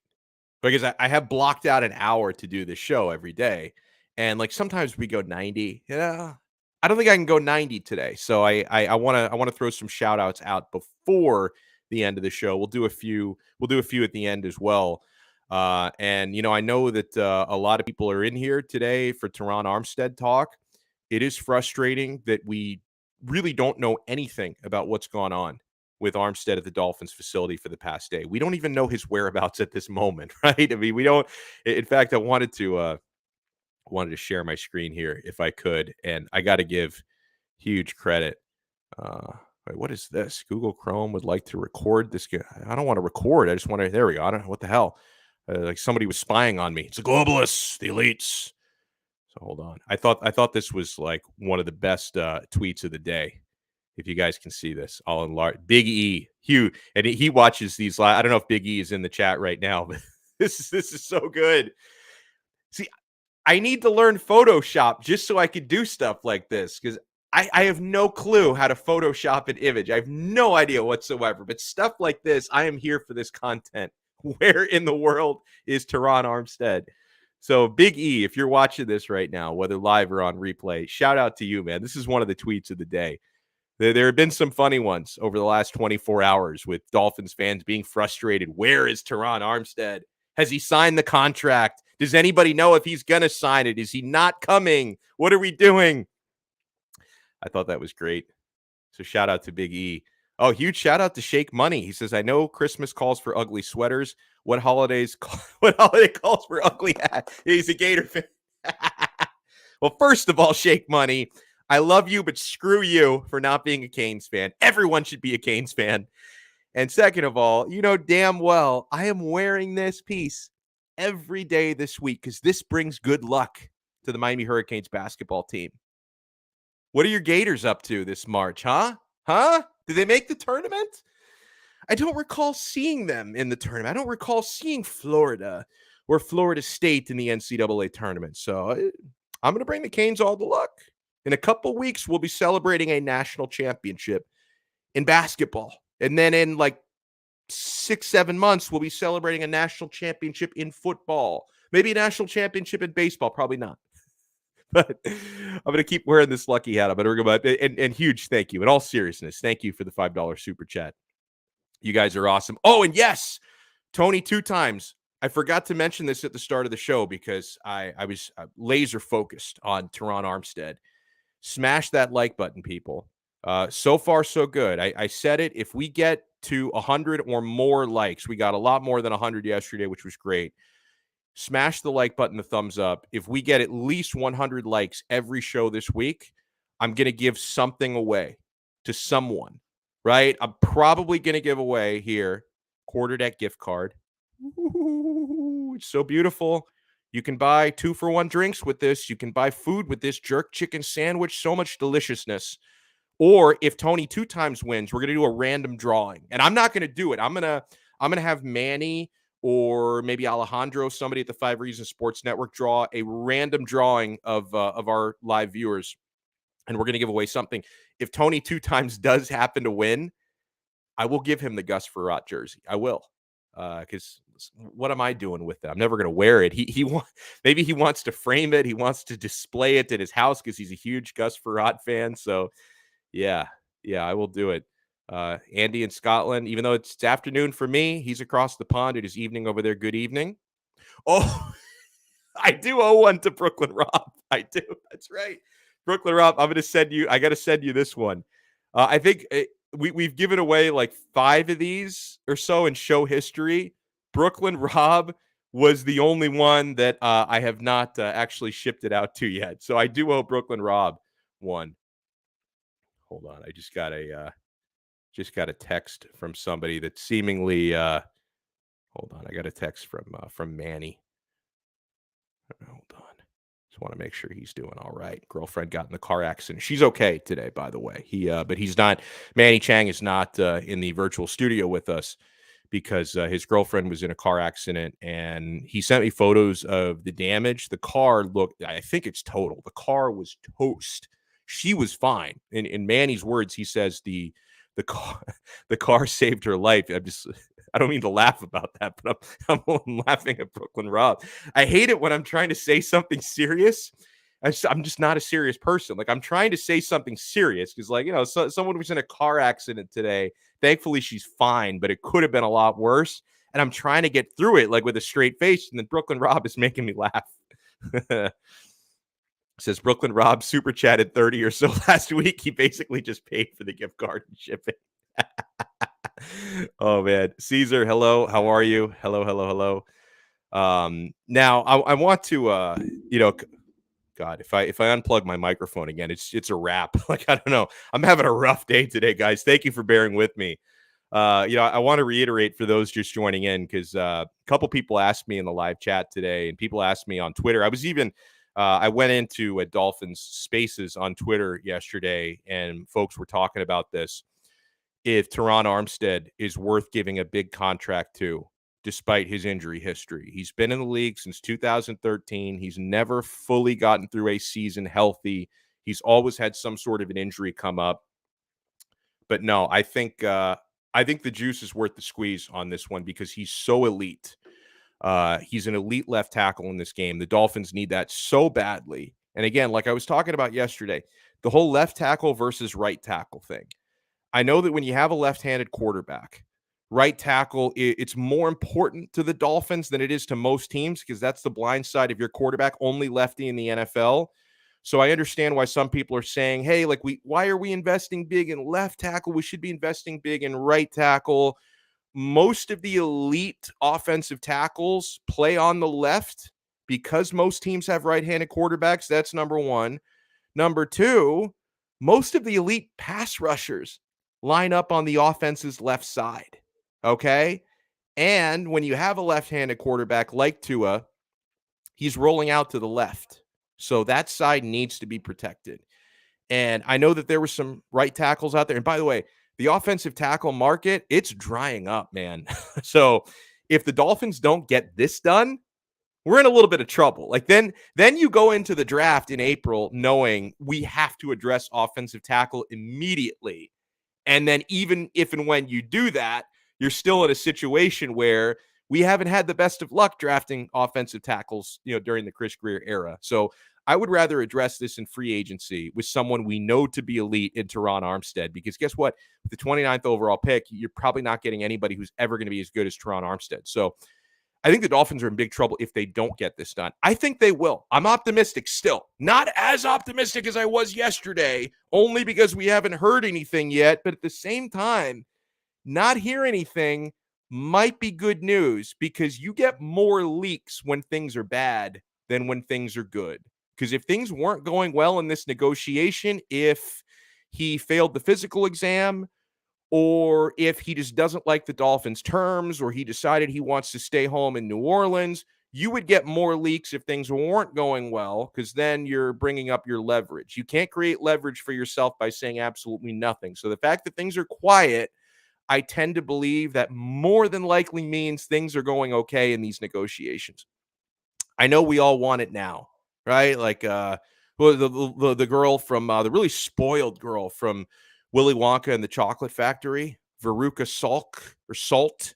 because I have blocked out an hour to do this show every day. And like sometimes we go 90. Yeah. I don't think I can go 90 today. So I want to throw some shout outs out before the end of the show. We'll do a few at the end as well. And I know that a lot of people are in here today for Tehran Armstead talk. It is frustrating that we really don't know anything about what's gone on with Armstead at the Dolphins facility for the past day. We don't even know his whereabouts at this moment, right? I mean, we don't. In fact, I wanted to share my screen here if I could, and I got to give huge credit. Wait, what is this? Google Chrome would like to record this. I don't want to record. I just want to. There we go. I don't know what the hell. Like somebody was spying on me. It's the globalists, the elites. So hold on. I thought this was like one of the best tweets of the day. If you guys can see this, I'll enlarge. Big E, Hugh, and he watches these. I don't know if Big E is in the chat right now, but this is so good. See, I need to learn Photoshop just so I could do stuff like this because I have no clue how to Photoshop an image. I have no idea whatsoever. But stuff like this, I am here for this content. Where in the world is Tehran Armstead? So Big E, if you're watching this right now, whether live or on replay, shout out to you, man. This is one of the tweets of the day. There have been some funny ones over the last 24 hours with Dolphins fans being frustrated. Where is Tehran Armstead? Has he signed the contract? Does anybody know if he's going to sign it? Is he not coming? What are we doing? I thought that was great. So shout out to Big E. Oh, huge shout out to Shake Money. He says, I know Christmas calls for ugly sweaters. What holiday calls for ugly hat? He's a Gator fan. Well, first of all, Shake Money, I love you, but screw you for not being a Canes fan. Everyone should be a Canes fan. And second of all, you know damn well I am wearing this piece every day this week because this brings good luck to the Miami Hurricanes basketball team. What are your Gators up to this March, huh? Did they make the tournament? I don't recall seeing them in the tournament. I don't recall seeing Florida or Florida State in the NCAA tournament. So I'm going to bring the Canes all the luck. In a couple weeks, we'll be celebrating a national championship in basketball. And then in like 6-7 months, we'll be celebrating a national championship in football, maybe a national championship in baseball. Probably not. But I'm going to keep wearing this lucky hat. I'm going to go and huge thank you. In all seriousness, thank you for the $5 super chat. You guys are awesome. Oh, and yes, Tony 2 times. I forgot to mention this at the start of the show because I was laser focused on Tehran Armstead. Smash that like button, people. So far, so good. I said it. If we get to 100 or more likes, we got a lot more than 100 yesterday, which was great. Smash the like button, the thumbs up. If we get at least 100 likes every show this week, I'm going to give something away to someone, right? I'm probably going to give away here quarter deck gift card. Ooh, it's so beautiful. You can buy 2-for-1 drinks with this. You can buy food with this jerk chicken sandwich. So much deliciousness. Or if Tony 2 times wins, we're going to do a random drawing. And I'm not going to do it. I'm going to have Manny or maybe Alejandro, somebody at the 5 Reasons Sports Network, draw a random drawing of our live viewers, and we're going to give away something. If Tony 2 times does happen to win, I will give him the Gus Frerotte jersey. I will, because what am I doing with it? I'm never going to wear it. Maybe he wants to frame it. He wants to display it at his house because he's a huge Gus Frerotte fan. So, yeah, I will do it. Andy in Scotland, even though it's afternoon for me, he's across the pond. It is evening over there. Good evening. Oh, I do owe one to Brooklyn Rob. I do. That's right. Brooklyn Rob, I got to send you this one. I think we've given away like 5 of these or so in show history. Brooklyn Rob was the only one that I have not actually shipped it out to yet. So I do owe Brooklyn Rob one. Hold on. I just got a text from somebody that seemingly hold on. I got a text from Manny. Hold on. Just want to make sure he's doing all right. Girlfriend got in the car accident. She's okay today, by the way. But he's not. Manny Chang is not in the virtual studio with us because his girlfriend was in a car accident, and he sent me photos of the damage. The car looked. I think it's total. The car was toast. She was fine. In Manny's words, he says the car saved her life. I don't mean to laugh about that, but I'm laughing at Brooklyn Rob. I hate it when I'm trying to say something serious. I'm just not a serious person. Like, I'm trying to say something serious because, like, someone was in a car accident today. Thankfully, she's fine, but it could have been a lot worse. And I'm trying to get through it, like, with a straight face. And then Brooklyn Rob is making me laugh. Says Brooklyn Rob super chatted 30 or so last week. He basically just paid for the gift card and shipping. Oh, man. Caesar, hello. How are you? Hello. Now I want to, God, if I unplug my microphone again, it's a wrap. Like, I don't know. I'm having a rough day today, guys. Thank you for bearing with me. I want to reiterate for those just joining in, because a couple people asked me in the live chat today, and people asked me on Twitter. I went into Dolphins Spaces on Twitter yesterday, and folks were talking about this. If Terron Armstead is worth giving a big contract to, despite his injury history. He's been in the league since 2013. He's never fully gotten through a season healthy. He's always had some sort of an injury come up. But no, I think the juice is worth the squeeze on this one because he's so elite. He's an elite left tackle in this game. The Dolphins need that so badly. And again, like I was talking about yesterday, the whole left tackle versus right tackle thing. I know that when you have a left-handed quarterback, right tackle, it's more important to the Dolphins than it is to most teams because that's the blind side of your quarterback, only lefty in the NFL. So I understand why some people are saying, hey, like, why are we investing big in left tackle? We should be investing big in right tackle. Most of the elite offensive tackles play on the left because most teams have right-handed quarterbacks. That's number one. Number two, most of the elite pass rushers line up on the offense's left side, okay? And when you have a left-handed quarterback like Tua, he's rolling out to the left. So that side needs to be protected. And I know that there were some right tackles out there. And by the way, the offensive tackle market, it's drying up, man. So if the Dolphins don't get this done, we're in a little bit of trouble. Like, then you go into the draft in April knowing we have to address offensive tackle immediately. And then even if and when you do that, you're still in a situation where we haven't had the best of luck drafting offensive tackles, during the Chris Greer era. So I would rather address this in free agency with someone we know to be elite in Tehran Armstead, because guess what? With the 29th overall pick, you're probably not getting anybody who's ever going to be as good as Tehran Armstead. So I think the Dolphins are in big trouble if they don't get this done. I think they will. I'm optimistic still. Not as optimistic as I was yesterday, only because we haven't heard anything yet. But at the same time, not hear anything might be good news, because you get more leaks when things are bad than when things are good. Because if things weren't going well in this negotiation, if he failed the physical exam, or if he just doesn't like the Dolphins' terms, or he decided he wants to stay home in New Orleans, you would get more leaks if things weren't going well, because then you're bringing up your leverage. You can't create leverage for yourself by saying absolutely nothing. So the fact that things are quiet, I tend to believe that more than likely means things are going okay in these negotiations. I know we all want it now, right? Like, the girl from the really spoiled girl from Willy Wonka and the Chocolate Factory, Veruca Salt.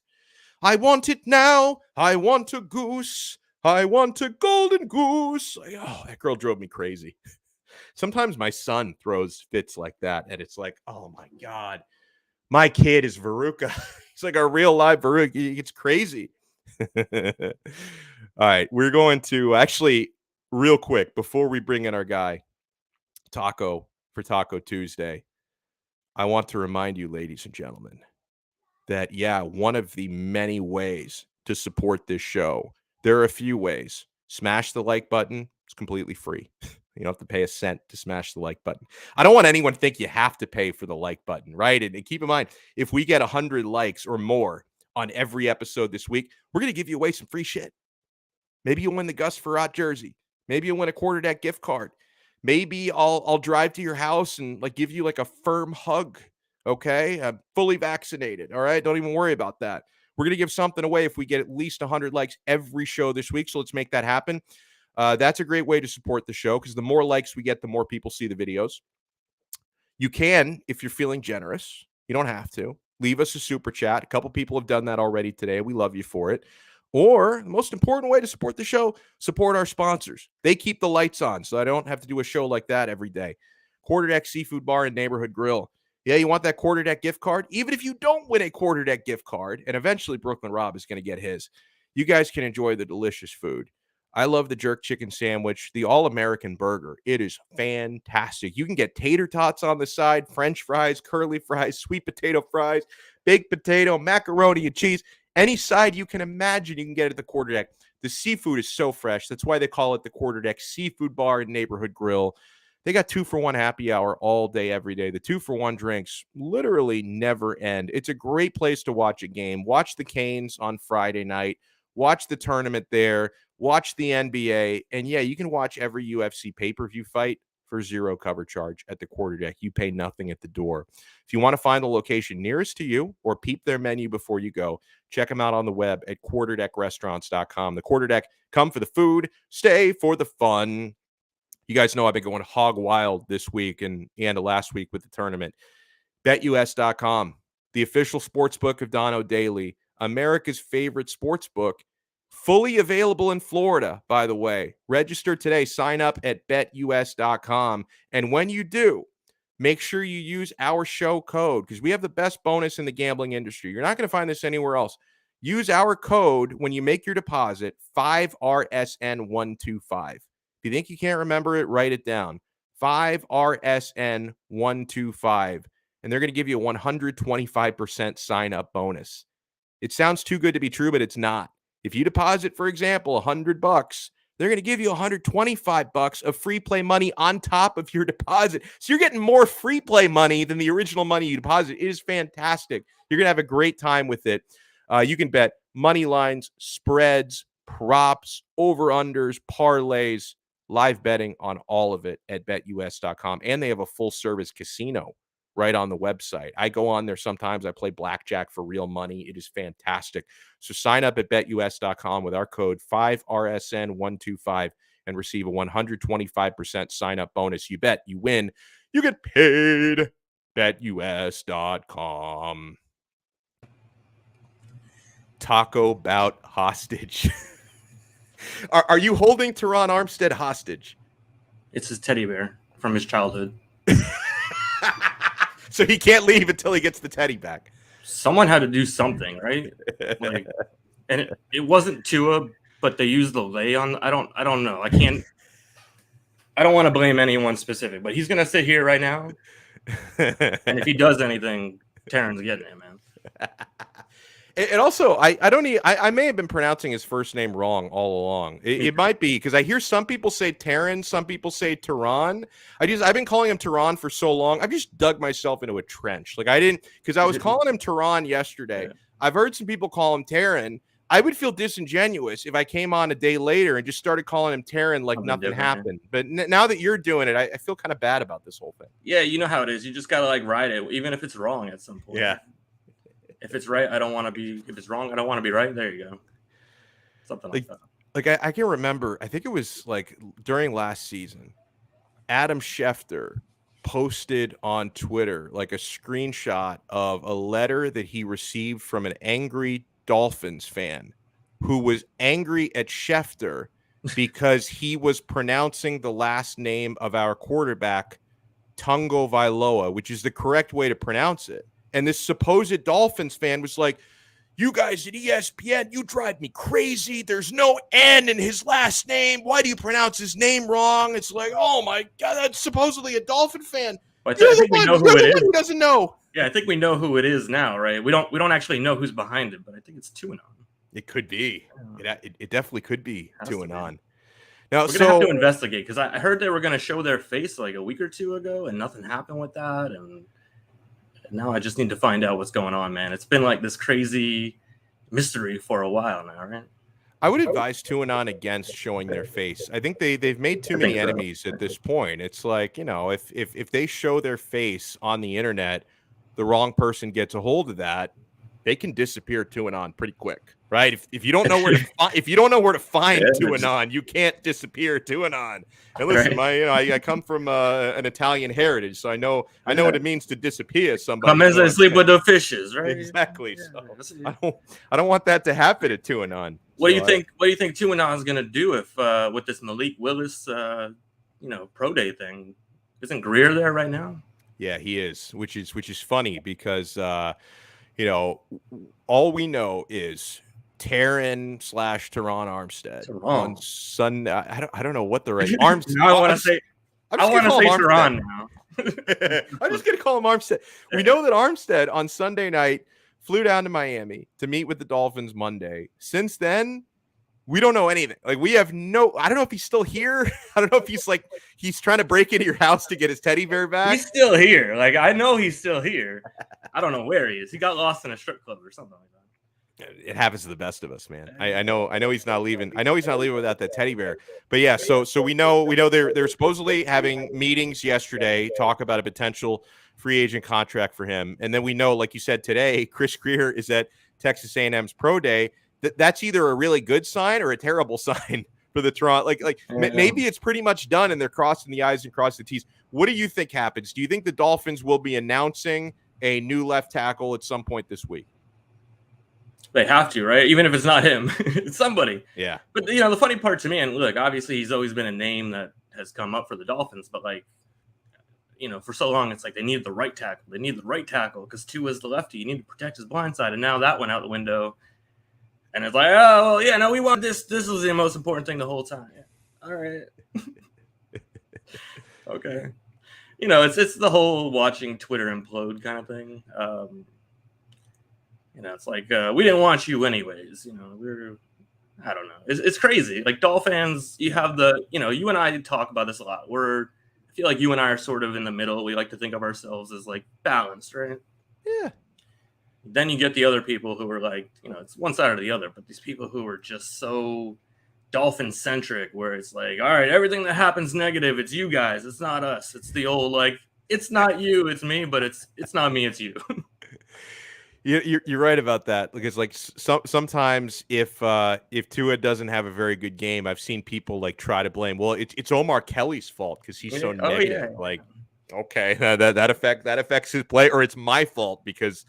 I want it now. I want a goose. I want a golden goose. Oh, that girl drove me crazy. Sometimes my son throws fits like that, and it's like, oh my God, my kid is Veruca. He's like a real live Veruca. It's crazy. All right, we're going to actually, real quick, before we bring in our guy, Taco, for Taco Tuesday, I want to remind you, ladies and gentlemen, that, one of the many ways to support this show, there are a few ways. Smash the like button. It's completely free. You don't have to pay a cent to smash the like button. I don't want anyone to think you have to pay for the like button, right? And keep in mind, if we get 100 likes or more on every episode this week, we're going to give you away some free shit. Maybe you'll win the Gus Frerotte jersey. Maybe you'll win a quarterdeck gift card. Maybe I'll drive to your house and give you a firm hug. Okay, I'm fully vaccinated. All right, don't even worry about that. We're gonna give something away if we get at least 100 likes every show this week. So let's make that happen. That's a great way to support the show, because the more likes we get, the more people see the videos. You can, if you're feeling generous. You don't have to. Leave us a super chat. A couple people have done that already today. We love you for it. Or the most important way to support the show, support our sponsors. They keep the lights on, so I don't have to do a show like that every day. Quarterdeck Seafood Bar and Neighborhood Grill. Yeah, you want that quarterdeck gift card? Even if you don't win a quarterdeck gift card, and eventually Brooklyn Rob is going to get his, you guys can enjoy the delicious food. I love the jerk chicken sandwich, the all-American burger. It is fantastic. You can get tater tots on the side, French fries, curly fries, sweet potato fries, baked potato, macaroni and cheese. Any side you can imagine, you can get at the Quarterdeck. The seafood is so fresh. That's why they call it the Quarterdeck Seafood Bar and Neighborhood Grill. They got 2-for-1 happy hour all day, every day. The 2-for-1 drinks literally never end. It's a great place to watch a game. Watch the Canes on Friday night. Watch the tournament there. Watch the NBA. And you can watch every UFC pay-per-view fight for zero cover charge at the Quarterdeck. You pay nothing at the door. If you want to find the location nearest to you or peep their menu before you go, check them out on the web at quarterdeckrestaurants.com. The Quarterdeck, come for the food, stay for the fun. You guys know I've been going hog wild this week and last week with the tournament. BetUS.com, the official sports book of Donno Daily, America's favorite sports book, fully available in Florida, by the way. Register today. Sign up at BetUS.com. And when you do, make sure you use our show code, because we have the best bonus in the gambling industry. You're not going to find this anywhere else. Use our code when you make your deposit, 5RSN125. If you think you can't remember it, write it down. 5RSN125. And they're going to give you a 125% sign-up bonus. It sounds too good to be true, but it's not. If you deposit, for example, $100, they're going to give you $125 of free play money on top of your deposit. So you're getting more free play money than the original money you deposit. It is fantastic. You're going to have a great time with it. You can bet money lines, spreads, props, over-unders, parlays, live betting on all of it at betus.com. And they have a full-service casino right on the website. I go on there sometimes. I play blackjack for real money. It is fantastic. So sign up at betus.com with our code 5RSN125 and receive a 125% sign-up bonus. You bet, you win, you get paid. betus.com. Taco Bout hostage. Are you holding Tehran Armstead hostage? It's his teddy bear from his childhood. So he can't leave until he gets the teddy back. Someone had to do something, right? Like, and it wasn't Tua, but they used the lay on. I don't know. I don't want to blame anyone specific, but he's gonna sit here right now, and if he does anything, Terron's getting it, man. And also, I may have been pronouncing his first name wrong all along. It might be because I hear some people say Terron, some people say Tehran. I've been calling him Tehran for so long. I've just dug myself into a trench. Like because I was calling him Tehran yesterday. Yeah. I've heard some people call him Terron. I would feel disingenuous if I came on a day later and just started calling him Terron like nothing happened. But now that you're doing it, I feel kind of bad about this whole thing. Yeah, you know how it is. You just gotta like ride it, even if it's wrong at some point. Yeah. If it's right, I don't want to be. If it's wrong, I don't want to be right. There you go. Something like that. Like I can remember. I think it was like during last season. Adam Schefter posted on Twitter like a screenshot of a letter that he received from an angry Dolphins fan who was angry at Schefter because he was pronouncing the last name of our quarterback Tungo Vailoa, which is the correct way to pronounce it. And this supposed Dolphins fan was like, "You guys at ESPN, you drive me crazy. There's no N in his last name. Why do you pronounce his name wrong?" It's like, oh my God, that's supposedly a Dolphin fan. Well, I think we know who it is. Who doesn't know? Yeah, I think we know who it is now, right? We don't actually know who's behind it, but I think it's Tuanon. It could be. It definitely could be Tuanon. Now, we're gonna have to investigate because I heard they were gonna show their face like a week or two ago, and nothing happened with that. And now I just need to find out what's going on, man. It's been like this crazy mystery for a while now, right? I would advise Tuanon against showing their face. I think they've made too many enemies at this point. It's like, if they show their face on the internet, the wrong person gets a hold of that, they can disappear Tuanon pretty quick, right? If you don't know where to find Tuanon, you can't disappear Tuanon. And listen, I come from an Italian heritage, so I know what it means to disappear somebody. Come as I sleep with the fishes, right? Exactly. So I don't want that to happen to Tuanon. What do you think? What do you think Tuanon's going to do if with this Malik Willis, pro day thing? Isn't Greer there right now? Yeah, he is, which is funny because all we know is Tehran / Tehran Armstead on Sunday. I don't know what the right Armstead. I want to say Tehran now. I'm just going to call him Armstead. We know that Armstead on Sunday night flew down to Miami to meet with the Dolphins Monday. Since then, we don't know anything. Like I don't know if he's still here. I don't know if he's trying to break into your house to get his teddy bear back. He's still here. Like I know he's still here. I don't know where he is. He got lost in a strip club or something like that. It happens to the best of us, man. I know he's not leaving. I know he's not leaving without that teddy bear. But yeah, so we know they're supposedly having meetings yesterday, talk about a potential free agent contract for him. And then we know, like you said today, Chris Greer is at Texas A&M's Pro Day. That's either a really good sign or a terrible sign for the Toronto. Maybe it's pretty much done and they're crossing the I's and crossing the T's. What do you think happens? Do you think the Dolphins will be announcing a new left tackle at some point this week? They have to, right? Even if it's not him, it's somebody. Yeah. But the funny part to me, and look, obviously he's always been a name that has come up for the Dolphins, but for so long it's like they needed the right tackle. They need the right tackle because Tua's the lefty. You need to protect his blind side, and now that went out the window. And it's like, oh, well, yeah, no, we want this. This was the most important thing the whole time. Yeah. All right. Okay. It's the whole watching Twitter implode kind of thing. It's like, we didn't want you anyways. I don't know. It's crazy. Like Dolphins, you have you and I talk about this a lot. I feel like you and I are sort of in the middle. We like to think of ourselves as like balanced, right? Yeah. Then you get the other people who are like, it's one side or the other, but these people who are just so Dolphin-centric where it's like, all right, everything that happens negative, it's you guys. It's not us. It's the old, like, it's not you, it's me, but it's not me, it's you. You're right about that because sometimes if Tua doesn't have a very good game, I've seen people try to blame. Well, it's Omar Kelly's fault because he's so negative. Okay, that affects his play, or it's my fault because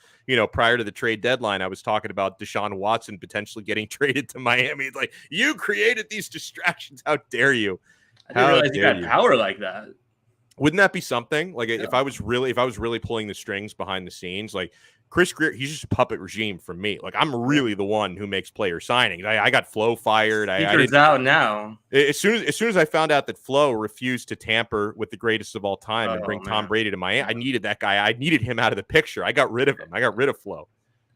prior to the trade deadline, I was talking about Deshaun Watson potentially getting traded to Miami. It's like, you created these distractions. How dare you? I didn't How realize you dare had you? power like that. Wouldn't that be something? Like Yeah. if I was really pulling the strings behind the scenes, like Chris Greer, he's just a puppet regime for me. Like I'm really the one who makes player signings. I got Flo fired. I Secret's didn't. out now. As soon as I found out that Flo refused to tamper with the greatest of all time and bring Tom Man. Brady to Miami, I needed that guy. I needed him out of the picture. I got rid of him. I got rid of Flo.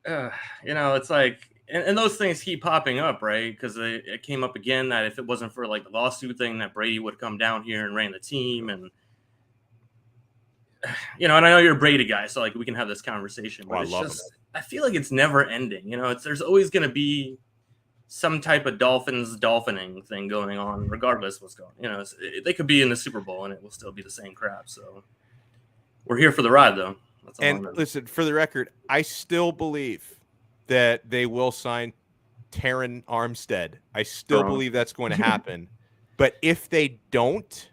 It's like, and those things keep popping up, right? Because it came up again that if it wasn't for like the lawsuit thing, that Brady would come down here and reign the team. And and I know you're a Brady guy, so like we can have this conversation. But it's just, I feel like it's never ending. There's always going to be some type of dolphining thing going on, regardless of what's going on. They could be in the Super Bowl and it will still be the same crap. So we're here for the ride, though. That's all And listen, for the record, I still believe that they will sign Terron Armstead. I still believe that's going to happen. But if they don't,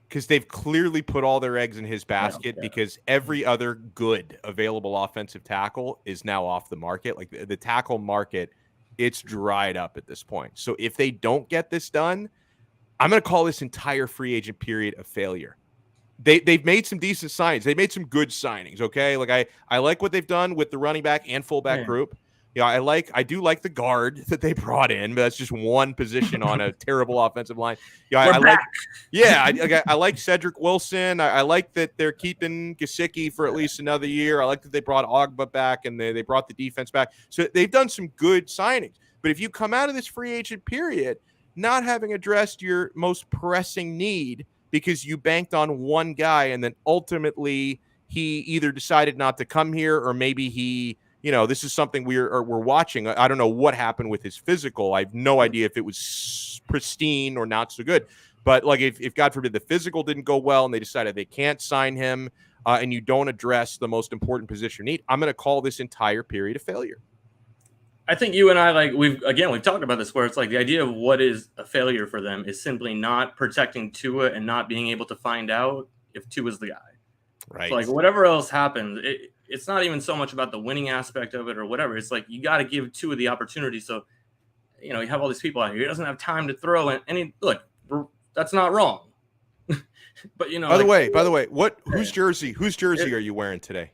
because they've clearly put all their eggs in his basket, because every other good available offensive tackle is now off the market. Like the tackle market, it's dried up at this point. So if they don't get this done, I'm going to call this entire free agent period a failure. They've made some decent signings. They made some good signings. Okay. Like I like what they've done with the running back and fullback group. I do like the guard that they brought in, but that's just one position on a terrible offensive line. I like Cedric Wilson. I like that they're keeping Gesicki for at least another year. I like that they brought Ogba back and they brought the defense back. So they've done some good signings. But if you come out of this free agent period not having addressed your most pressing need because you banked on one guy and then ultimately he either decided not to come here or maybe he this is something we're watching. I don't know what happened with his physical. I have no idea if it was pristine or not so good. But like if God forbid the physical didn't go well and they decided they can't sign him and you don't address the most important position need, I'm going to call this entire period a failure. I think you and I, we've talked about this, where it's like the idea of what is a failure for them is simply not protecting Tua and not being able to find out if Tua's the guy. Right. So like whatever else happens, it's not even so much about the winning aspect of it or whatever. It's like you got to give Tua the opportunity. So, you have all these people out here. He doesn't have time to throw. And that's not wrong. But By the way, whose jersey are you wearing today?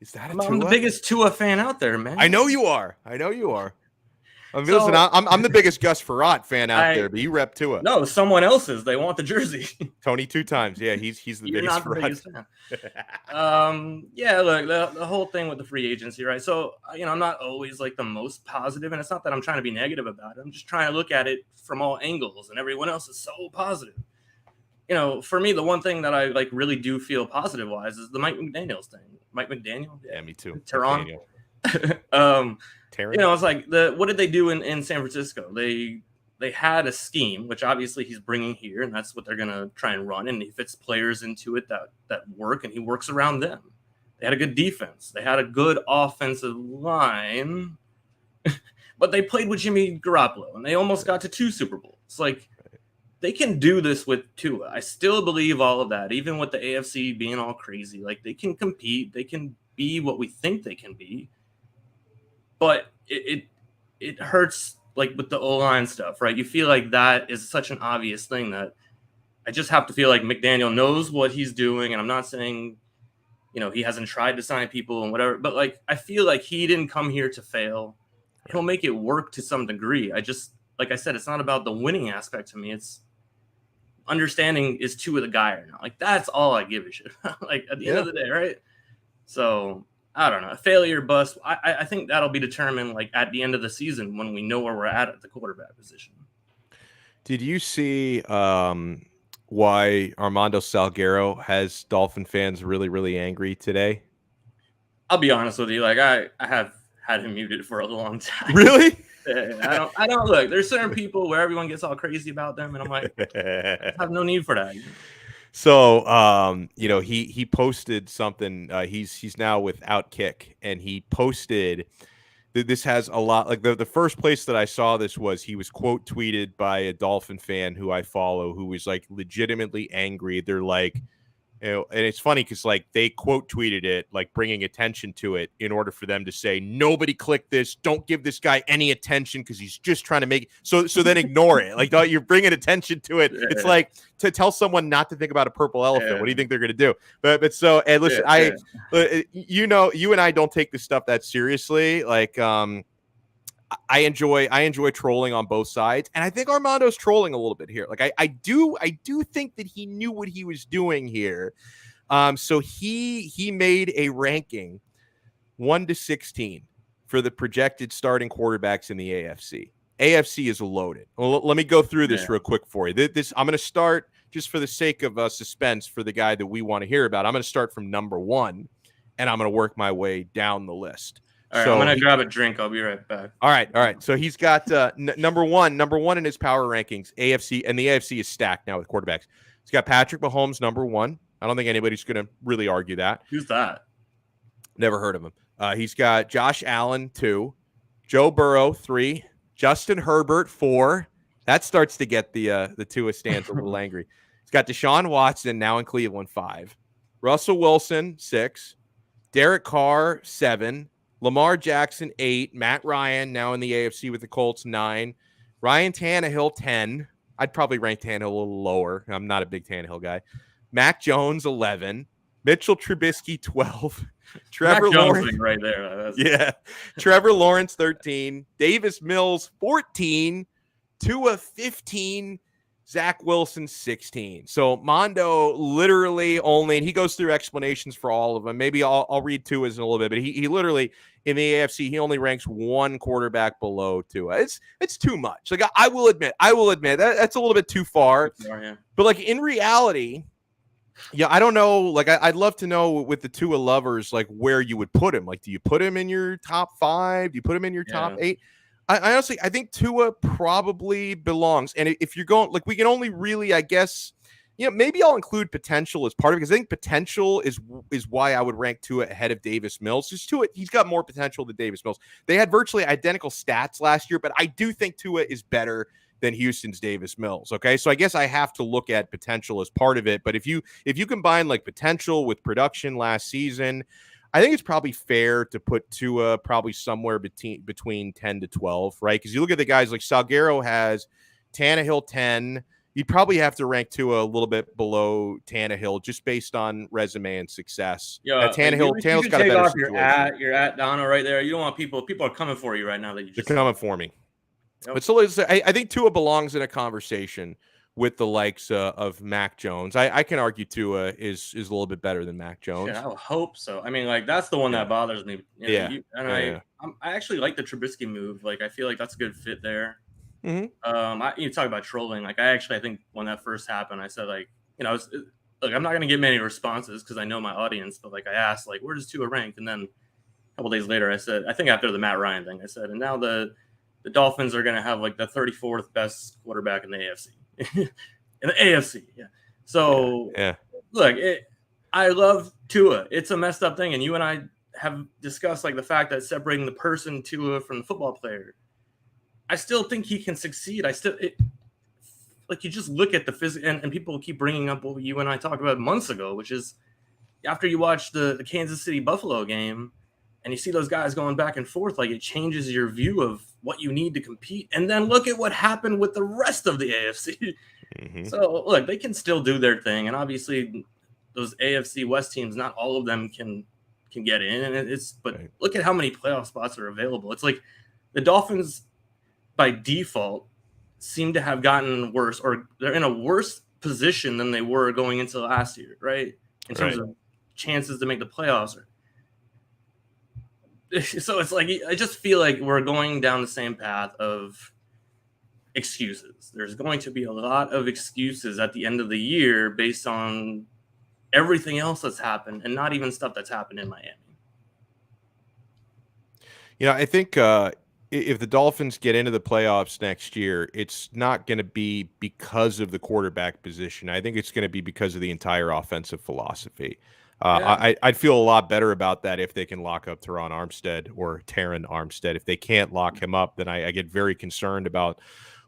Is that I'm the biggest Tua fan out there, man. I know you are. Listen, I'm the biggest Gus Frerotte fan out there, but you rep Tua. No, someone else's. They want the jersey. Tony 2 times. Yeah, he's the You're biggest not the biggest fan. Look, the whole thing with the free agency, right? So, I'm not always like the most positive, and it's not that I'm trying to be negative about it. I'm just trying to look at it from all angles, and everyone else is so positive. For me, the one thing that I really do feel positive wise is the Mike McDaniel's thing. Mike McDaniel? Yeah, me too. Tehran. Tehran. It's like what did they do in San Francisco? They had a scheme, which obviously he's bringing here, and that's what they're gonna try and run. And he fits players into it that work, and he works around them. They had a good defense. They had a good offensive line, but they played with Jimmy Garoppolo, and they almost got to 2 Super Bowls. Like they can do this with Tua. I still believe all of that, even with the AFC being all crazy. Like they can compete. They can be what we think they can be. But it hurts like with the O-line stuff, right? You feel like that is such an obvious thing that I just have to feel like McDaniel knows what he's doing. And I'm not saying, he hasn't tried to sign people and whatever, but like I feel like he didn't come here to fail. He'll make it work to some degree. Like I said, it's not about the winning aspect to me. It's understanding is Tua the guy or not. Like that's all I give a shit. Like at the end of the day, right? So I don't know, failure, bust. I think that'll be determined like at the end of the season when we know where we're at the quarterback position. Did you see why Armando Salguero has Dolphin fans really, really angry today? I'll be honest with you. Like I have had him muted for a long time. Really? I don't look. There's certain people where everyone gets all crazy about them, and I'm like, I have no need for that. So, he posted something. He's now with Outkick, and he posted this has a lot. Like the first place that I saw this was he was quote tweeted by a Dolphin fan who I follow, who was like legitimately angry. They're like, you know, and it's funny because like they quote tweeted it, like bringing attention to it in order for them to say, nobody click this, don't give this guy any attention because he's just trying to make it. So then ignore it. Like you're bringing attention to it. It's like to tell someone not to think about a purple elephant. What do you think they're going to do? But so, and listen, you know, you and I don't take this stuff that seriously. Like, I enjoy trolling on both sides, and I think Armando's trolling a little bit here. Like I do think that he knew what he was doing here. So he made a ranking 1 to 16 for the projected starting quarterbacks in the AFC. AFC is loaded. Well, let me go through this real quick for you. This I'm going to start just for the sake of suspense for the guy that we want to hear about. I'm going to start from number 1, and I'm going to work my way down the list. All right, so I'm gonna grab a drink. I'll be right back. All right. So he's got number one in his power rankings. AFC, and the AFC is stacked now with quarterbacks. He's got Patrick Mahomes number 1. I don't think anybody's gonna really argue that. Who's that? Never heard of him. He's got Josh Allen 2, Joe Burrow 3, Justin Herbert 4. That starts to get the Tua stands a little angry. He's got Deshaun Watson now in Cleveland 5, Russell Wilson 6, Derek Carr 7. Lamar Jackson 8, Matt Ryan now in the AFC with the Colts 9, Ryan Tannehill 10. I'd probably rank Tannehill a little lower. I'm not a big Tannehill guy. Mac Jones 11, Mitchell Trubisky 12, Trevor Lawrence right there. Trevor Lawrence 13, Davis Mills 14, Tua 15, Zach Wilson 16. So Mondo literally only, and he goes through explanations for all of them. Maybe I'll read Tua's in a little bit, but he literally in the AFC he only ranks 1 quarterback below Tua. It's too much. Like I will admit that's a little bit too far. But like in reality, yeah, I don't know. Like I'd love to know with the Tua lovers, like where you would put him. Like, do you put him in your top 5? Do you put him in your top 8? I honestly, I think Tua probably belongs. And if you're going, like, we can only really, I guess, you know, maybe I'll include potential as part of it because I think potential is why I would rank Tua ahead of Davis Mills. Just Tua, he's got more potential than Davis Mills. They had virtually identical stats last year, but I do think Tua is better than Houston's Davis Mills. Okay, so I guess I have to look at potential as part of it. But if you combine like potential with production last season, I think it's probably fair to put Tua probably somewhere between 10 to 12, right? Because you look at the guys like Salguero has Tannehill 10. You'd probably have to rank Tua a little bit below Tannehill just based on resume and success. Yeah, Tannehill's got a better situation. You're at Donno right there. You don't want people are coming for you right now. They're coming for me. Yep. But so I think Tua belongs in a conversation with the likes of Mac Jones. I can argue Tua is a little bit better than Mac Jones. Yeah, I would hope so. I mean, like that's the one that bothers me. You know, I actually like the Trubisky move. Like I feel like that's a good fit there. Mm-hmm. You talk about trolling. Like I think when that first happened, I said like, you know, look, I'm not gonna get many responses because I know my audience, but like I asked like, where does Tua rank? And then a couple days later, I said, I think after the Matt Ryan thing, I said, and now the Dolphins are gonna have like the 34th best quarterback in the AFC. In the AFC, yeah. So look, I love Tua. It's a messed up thing, and you and I have discussed like the fact that separating the person Tua from the football player. I still think he can succeed. Like you just look at the physical, and people keep bringing up what you and I talked about months ago, which is after you watch the Kansas City Buffalo game, and you see those guys going back and forth, like it changes your view of what you need to compete. And then look at what happened with the rest of the AFC. Mm-hmm. So look, they can still do their thing. And obviously those AFC West teams, not all of them can get in. And look at how many playoff spots are available. It's like the Dolphins by default seem to have gotten worse, or they're in a worse position than they were going into last year, right? In terms of chances to make the playoffs. So it's like I just feel like we're going down the same path of excuses. There's going to be a lot of excuses at the end of the year based on everything else that's happened and not even stuff that's happened in Miami. You know, I think if the Dolphins get into the playoffs next year, it's not going to be because of the quarterback position. I think it's going to be because of the entire offensive philosophy. I'd feel a lot better about that if they can lock up Terron Armstead or Tehran Armstead. If they can't lock him up, then I get very concerned about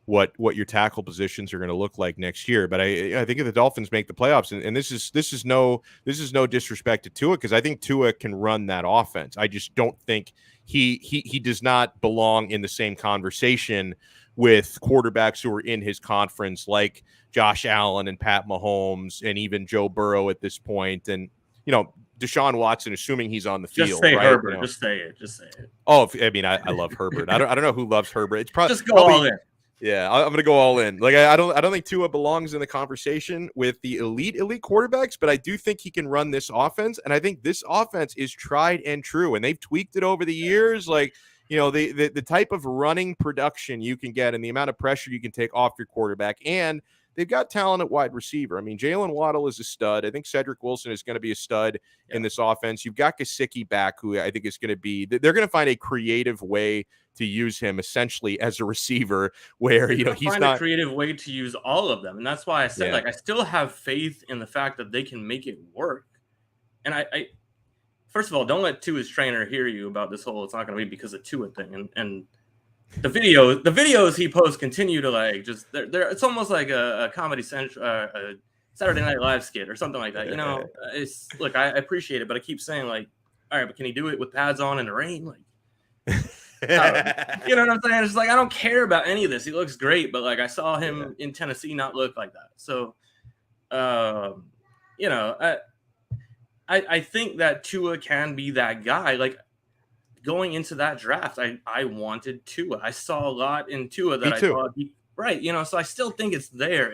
what your tackle positions are going to look like next year. But I think if the Dolphins make the playoffs, and this is no disrespect to Tua, because I think Tua can run that offense. I just don't think he does not belong in the same conversation with quarterbacks who are in his conference, like Josh Allen and Pat Mahomes and even Joe Burrow at this point. And Deshaun Watson, assuming he's on the field. Just say right? Herbert. Just say it. Just say it. Oh, I love Herbert. I don't know who loves Herbert. It's probably just go all in. Yeah, I'm gonna go all in. Like I don't think Tua belongs in the conversation with the elite quarterbacks, but I do think he can run this offense, and I think this offense is tried and true, and they've tweaked it over the years. Like the type of running production you can get and the amount of pressure you can take off your quarterback, and they've got talent at wide receiver. I mean, Jalen Waddle is a stud. I think Cedric Wilson is going to be a stud in this offense. You've got Gesicki back, who I think is going to be – they're going to find a creative way to use him essentially as a receiver where, he's not – a creative way to use all of them. And that's why I said, I still have faith in the fact that they can make it work. And I first of all, don't let Tua's trainer hear you about this whole it's not going to be because of Tua thing. And the videos he posts continue to they're it's almost like a Comedy Central, a Saturday Night Live skit or something like that. I appreciate it, but I keep saying all right, but can he do it with pads on in the rain? You know what I'm saying? It's I don't care about any of this. He looks great, but I saw him in Tennessee not look like that. So, I think that Tua can be that guy. Going into that draft, I wanted Tua. I saw a lot in Tua that I thought so I still think it's there.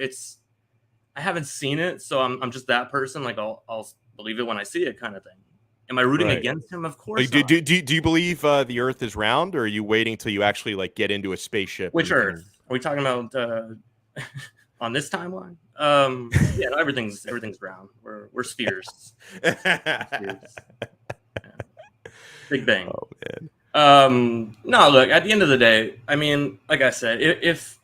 I haven't seen it, so I'm just that person. I'll believe it when I see it, kind of thing. Am I rooting against him? Of course. Do you believe the Earth is round, or are you waiting till you actually get into a spaceship? Which Earth? Are we talking about on this timeline? Everything's round. We're spheres. Big Bang. Oh man. No, look, at the end of the day, I mean, like I said, if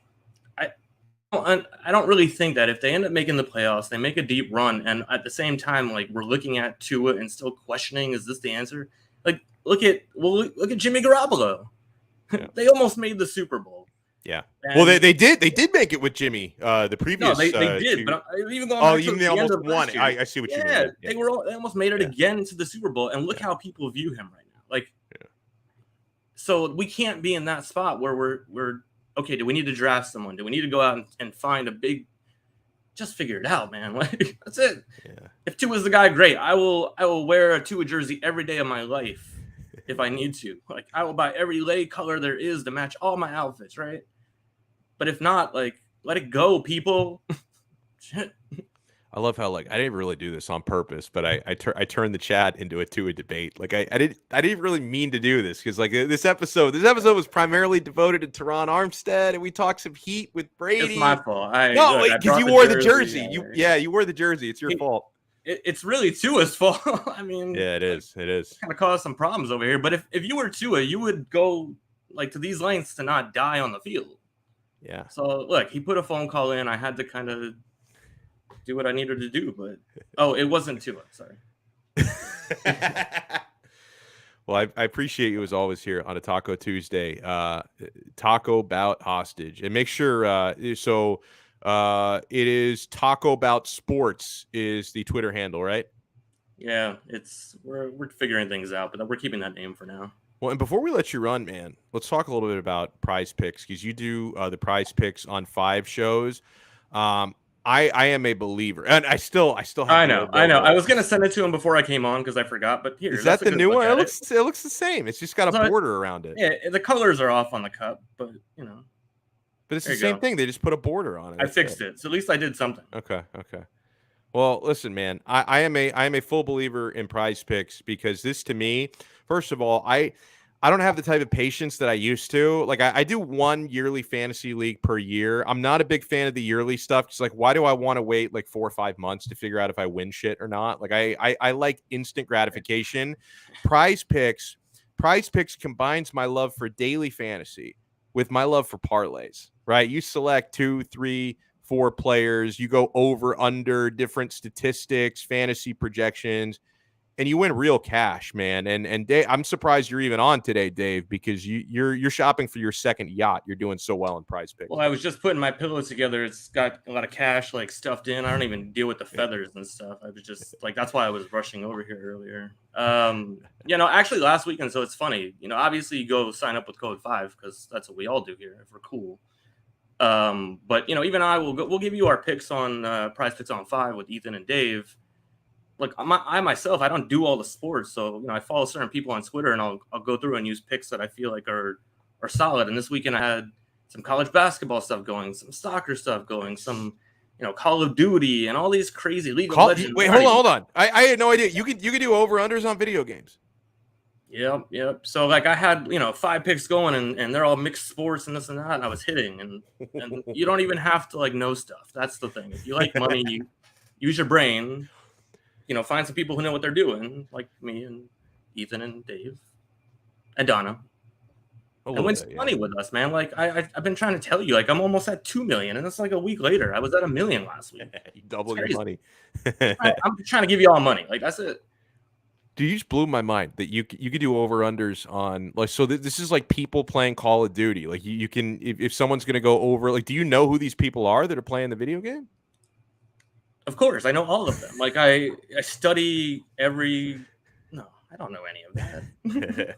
I don't really think that if they end up making the playoffs, they make a deep run, and at the same time, we're looking at Tua and still questioning, is this the answer? Look at Jimmy Garoppolo. Yeah. They almost made the Super Bowl. Yeah. And they did make it with Jimmy. The previous. No, they did. But even going back to they almost won. I see what you mean. Yeah, they almost made it again into the Super Bowl, and look how people view him right now. So we can't be in that spot where we're okay. Do we need to draft someone? Do we need to go out and find a big? Just figure it out, man. That's it. Yeah. If Tua's the guy, great. I will wear a Tua jersey every day of my life if I need to. I will buy every lay color there is to match all my outfits, right? But if not, let it go, people. Shit. I love how I didn't really do this on purpose, but I turned the chat into a debate. I didn't really mean to do this because this episode was primarily devoted to Tehran Armstead, and we talked some heat with Brady. It's my fault. Because you wore the jersey. You wore the jersey. It's your fault. It's really Tua's fault. I mean, yeah, it is. It is kind of caused some problems over here. But if you were Tua, you would go to these lengths to not die on the field. Yeah. So look, he put a phone call in. I had to kind of do what I needed to do, but it wasn't Tua. Sorry. Well, I appreciate you as always here on a Taco Tuesday. Taco Bout Hostage, and make sure it is Taco Bout Sports is the Twitter handle, right? Yeah, we're figuring things out, but we're keeping that name for now. Well, and before we let you run, man, let's talk a little bit about Prize Picks, because you do the Prize Picks on 5 shows. I am a believer, and I still have. I know. I was gonna send it to him before I came on because I forgot. But here, is that the new one? It looks the same. It's just got a border around it. Yeah, the colors are off on the cup, but But it's the same thing. They just put a border on it. I fixed it, so at least I did something. Okay. Well, listen, man. I am a full believer in Prize Picks, because this, to me, first of all, I don't have the type of patience that I used to. I do one yearly fantasy league per year. I'm not a big fan of the yearly stuff. It's why do I want to wait 4 or 5 months to figure out if I win shit or not? I like instant gratification. Prize Picks combines my love for daily fantasy with my love for parlays, right? You select 2, 3, 4 players. You go over, under different statistics, fantasy projections. and you win real cash, man. And Dave, I'm surprised you're even on today, Dave, because you're shopping for your second yacht. You're doing so well in Prize Picks. Well, I was just putting my pillow together. It's got a lot of cash like stuffed in. I don't even deal with the feathers and stuff. I was just like, that's why I was rushing over here earlier. Actually last weekend. So it's funny, obviously you go sign up with code 5 because that's what we all do here if we're cool. But even we'll give you our picks on Prize Picks on 5 with Ethan and Dave. Like I myself, I don't do all the sports, so I follow certain people on Twitter, and I'll go through and use picks that I feel like are solid. And this weekend I had some college basketball stuff going, some soccer stuff going, some Call of Duty, and all these crazy League of Legends. Wait, hold on. I had no idea you could do over unders on video games. Yep. So like I had 5 picks going, and they're all mixed sports and this and that, and I was hitting, and you don't even have to like know stuff. That's the thing. If you like money, you use your brain. Find some people who know what they're doing, like me and Ethan and Dave and Donno. And win some money with us, man. Like I've been trying to tell you, like I'm almost at 2 million, and it's like a week later. I was at 1 million last week. You double your money. I'm trying to give you all money. Like that's it. Dude, you just blew my mind that you could do over unders on like so. This is like people playing Call of Duty. Like you can if someone's going to go over. Like, do you know who these people are that are playing the video game? Of course, I know all of them. Like I study every. No, I don't know any of that.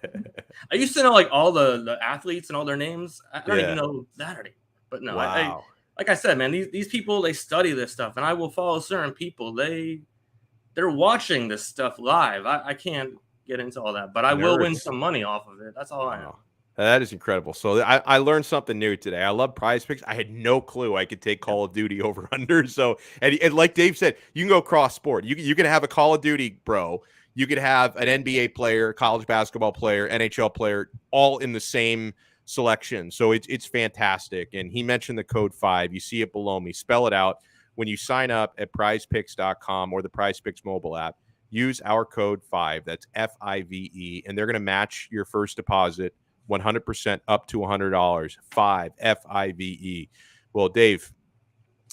I used to know like all the athletes and all their names. I don't even know that anymore. But no, wow. Like I said, man, these people, they study this stuff, and I will follow certain people. They're watching this stuff live. I can't get into all that, but I will win some money off of it. That's all I know. That is incredible. So I learned something new today. I love Prize Picks. I had no clue I could take Call of Duty over under. So and like Dave said, you can go cross sport. You can have a Call of Duty bro. You could have an NBA player, college basketball player, NHL player, all in the same selection. So it's fantastic. And he mentioned the code 5. You see it below me. Spell it out. When you sign up at prizepicks.com or the Prize Picks mobile app, use our code 5. That's FIVE. And they're going to match your first deposit 100% up to $100. 5 FIVE. Well, Dave,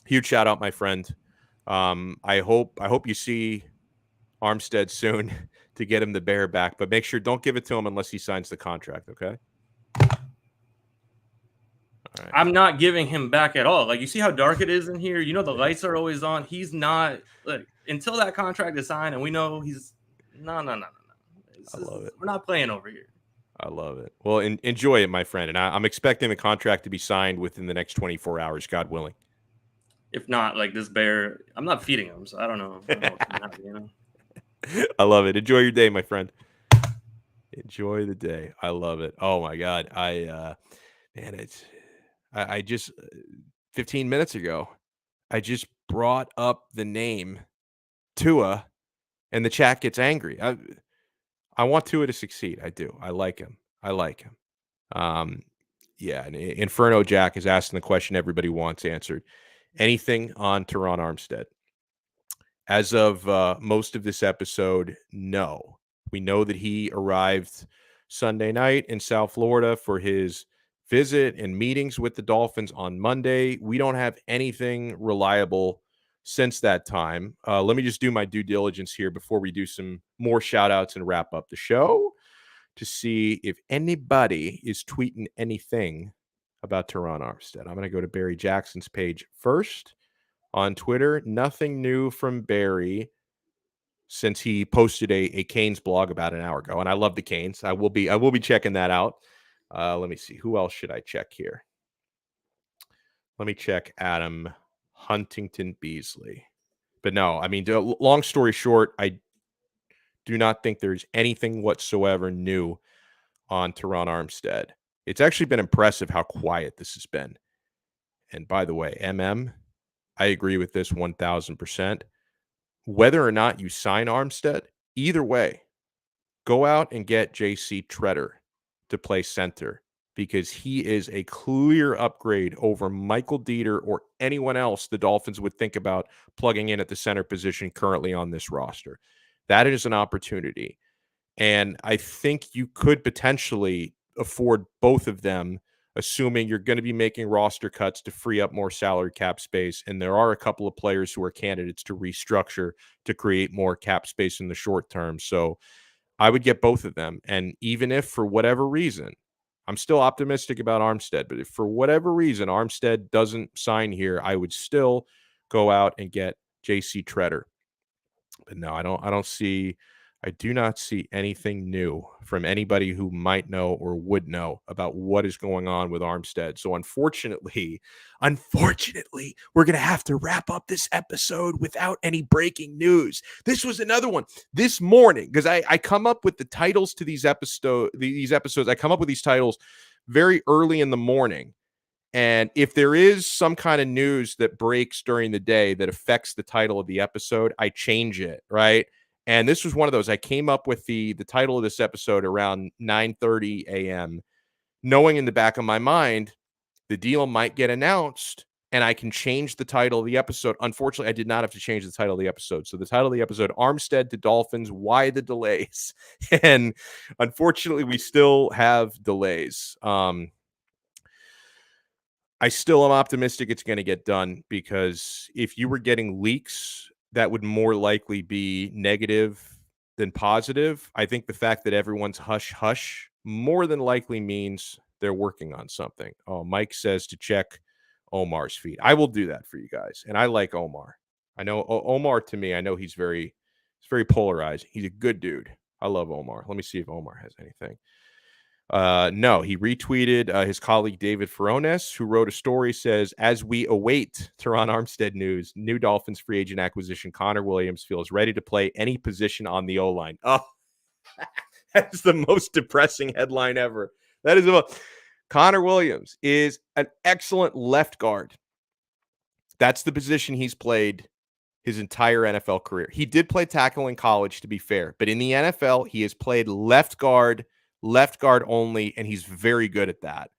huge shout out, my friend. I hope you see Armstead soon to get him the bear back, but make sure don't give it to him unless he signs the contract. Okay. All right. I'm not giving him back at all. Like you see how dark it is in here. The lights are always on. He's not like until that contract is signed, and we know he's no. I love it. We're not playing over here. I love it. Well, enjoy it, my friend. And I'm expecting the contract to be signed within the next 24 hours, God willing. If not, like this bear, I'm not feeding him, so I don't know what's gonna happen, I love it. Enjoy your day, my friend. Enjoy the day. I love it. Oh my God. I just 15 minutes ago, I just brought up the name Tua, and the chat gets angry. I want Tua to succeed. I do. I like him. Yeah. And Inferno Jack is asking the question everybody wants answered. Anything on Tehran Armstead? As of most of this episode, no. We know that he arrived Sunday night in South Florida for his visit and meetings with the Dolphins on Monday. We don't have anything reliable since that time. Let me just do my due diligence here before we do some more shout outs and wrap up the show to see if anybody is tweeting anything about Terron Armstead. I'm going to go to Barry Jackson's page first on Twitter. Nothing new from Barry since he posted a Canes blog about an hour ago. And I love the Canes. I will be checking that out. Let me see. Who else should I check here? Let me check Adam Huntington Beasley. But no, I mean, long story short, I do not think there's anything whatsoever new on Tehran Armstead. It's actually been impressive how quiet this has been. And by the way, I agree with this 1,000%. Whether or not you sign Armstead, either way, go out and get JC Tretter to play center because he is a clear upgrade over Michael Dieter or anyone else the Dolphins would think about plugging in at the center position currently on this roster. That is an opportunity. And I think you could potentially afford both of them assuming you're going to be making roster cuts to free up more salary cap space. And there are a couple of players who are candidates to restructure to create more cap space in the short term. So I would get both of them. And even if for whatever reason, I'm still optimistic about Armstead, but if for whatever reason Armstead doesn't sign here, I would still go out and get JC Treader. But no, I do not see anything new from anybody who might know or would know about what is going on with Armstead. So unfortunately, we're going to have to wrap up this episode without any breaking news. This was another one this morning, because I come up with the titles to these episodes. I come up with these titles very early in the morning. And if there is some kind of news that breaks during the day that affects the title of the episode, I change it, right? And this was one of those. I came up with the title of this episode around 9:30 a.m., knowing in the back of my mind the deal might get announced and I can change the title of the episode. Unfortunately, I did not have to change the title of the episode. So the title of the episode, Armstead to Dolphins, Why the Delays? And unfortunately, we still have delays. I still am optimistic it's going to get done, because if you were getting leaks, that would more likely be negative than positive. I think the fact that everyone's hush more than likely means they're working on something. Oh, Mike says to check Omar's feed. I will do that for you guys. And I like Omar. I know Omar, to me, I know he's very polarizing. He's a good dude. I love Omar. Let me see if Omar has anything. No, he retweeted his colleague David Furones, who wrote a story, says, as we await Tehran Armstead news, new Dolphins free agent acquisition, Connor Williams feels ready to play any position on the O-line. Oh, that's the most depressing headline ever. That is Connor Williams is an excellent left guard. That's the position he's played his entire NFL career. He did play tackle in college, to be fair, but in the NFL, he has played left guard only, and he's very good at that.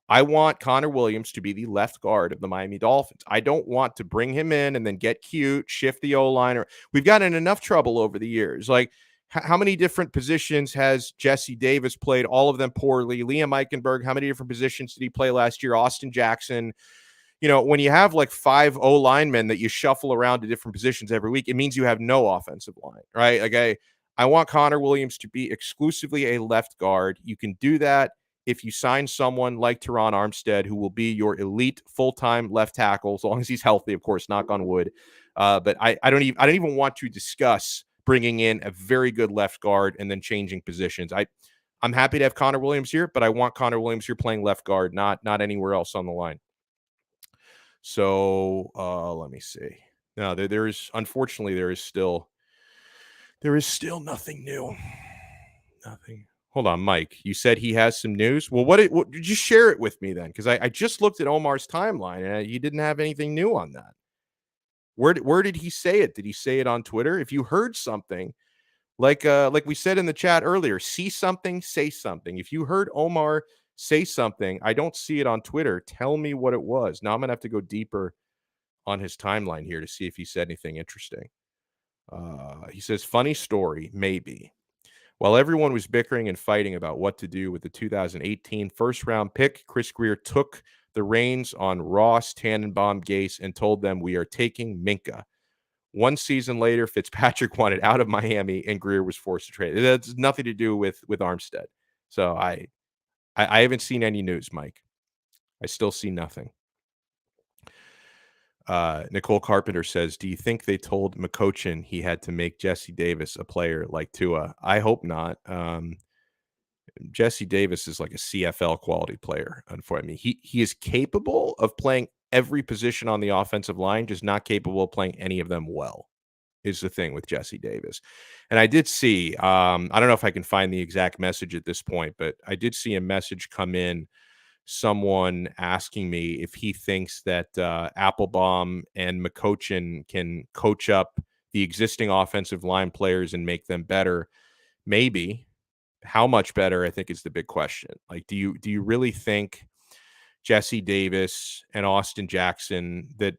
I want Connor Williams to be the left guard of the Miami Dolphins. I don't want to bring him in and then get cute, shift the O-line. We've gotten in enough trouble over the years. Like, how many different positions has Jesse Davis played? All of them poorly. Liam Eichenberg, how many different positions did he play last year? Austin Jackson. You know, when you have like 5 O-linemen that you shuffle around to different positions every week, it means you have no offensive line, right? Like, I want Connor Williams to be exclusively a left guard. You can do that if you sign someone like Terron Armstead, who will be your elite full-time left tackle, as long as he's healthy, of course, knock on wood. But I don't even want to discuss bringing in a very good left guard and then changing positions. I'm happy to have Connor Williams here, but I want Connor Williams here playing left guard, not anywhere else on the line. So let me see. No, unfortunately there is still nothing new. Nothing. Hold on, Mike. You said he has some news. Well, what did you share it with me then? Because I just looked at Omar's timeline and he didn't have anything new on that. Where did he say it? Did he say it on Twitter? If you heard something, like we said in the chat earlier, see something, say something. If you heard Omar say something, I don't see it on Twitter, tell me what it was. Now I'm gonna have to go deeper on his timeline here to see if he said anything interesting. He says, funny story, maybe. While everyone was bickering and fighting about what to do with the 2018 first-round pick, Chris Greer took the reins on Ross, Tannenbaum, Gase, and told them, we are taking Minka. One season later, Fitzpatrick wanted out of Miami, and Greer was forced to trade. That's nothing to do with Armstead. So I haven't seen any news, Mike. I still see nothing. Nicole Carpenter says, do you think they told McCochin he had to make Jesse Davis a player like Tua? I hope not. Jesse Davis is like a CFL quality player. Unfortunately, he is capable of playing every position on the offensive line, just not capable of playing any of them well, is the thing with Jesse Davis. And I did see, I don't know if I can find the exact message at this point, but I did see a message come in, someone asking me if he thinks that Applebaum and McCochin can coach up the existing offensive line players and make them better. Maybe. How much better, I think, is the big question. Like, do you really think Jesse Davis and Austin Jackson that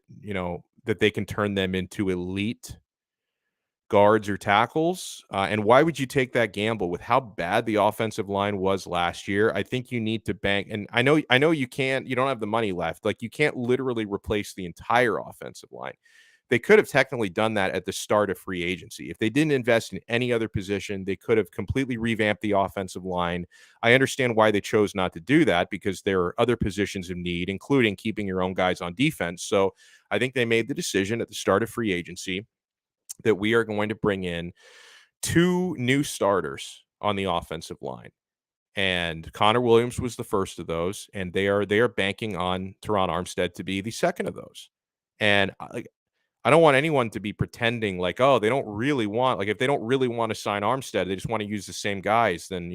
they can turn them into elite guards or tackles? And why would you take that gamble with how bad the offensive line was last year? I think you need to bank. And I know you don't have the money left. Like, you can't literally replace the entire offensive line. They could have technically done that at the start of free agency. If they didn't invest in any other position, they could have completely revamped the offensive line. I understand why they chose not to do that, because there are other positions of need, including keeping your own guys on defense. So I think they made the decision at the start of free agency that we are going to bring in 2 new starters on the offensive line. And Connor Williams was the first of those, and they are banking on Terron Armstead to be the second of those. And I don't want anyone to be pretending like, oh, they don't really want, like, if they don't really want to sign Armstead, they just want to use the same guys, then,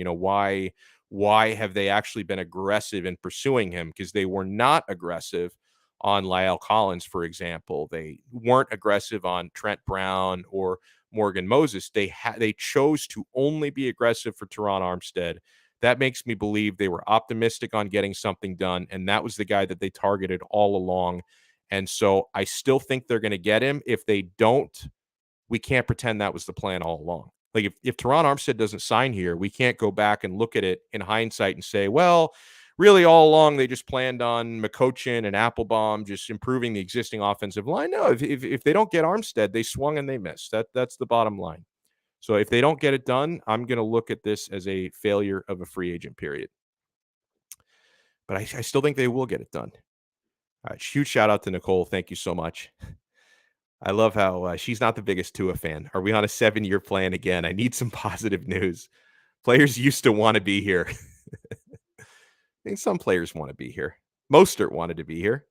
why have they actually been aggressive in pursuing him? Because they were not aggressive on Lyle Collins, for example. They weren't aggressive on Trent Brown or Morgan Moses. They chose to only be aggressive for Tehran Armstead. That makes me believe they were optimistic on getting something done, and that was the guy that they targeted all along. And so I still think they're going to get him. If they don't, we can't pretend that was the plan all along. Like, if Tehran Armstead doesn't sign here, we can't go back and look at it in hindsight and say, well, really all along they just planned on McCochin and Applebaum just improving the existing offensive line. No, if they don't get Armstead, they swung and they missed. That's the bottom line. So if they don't get it done, I'm going to look at this as a failure of a free agent period. But I still think they will get it done. All right, huge shout out to Nicole. Thank you so much. I love how she's not the biggest Tua fan. Are we on a 7-year plan again? I need some positive news. Players used to want to be here. I think some players want to be here. Mostert wanted to be here.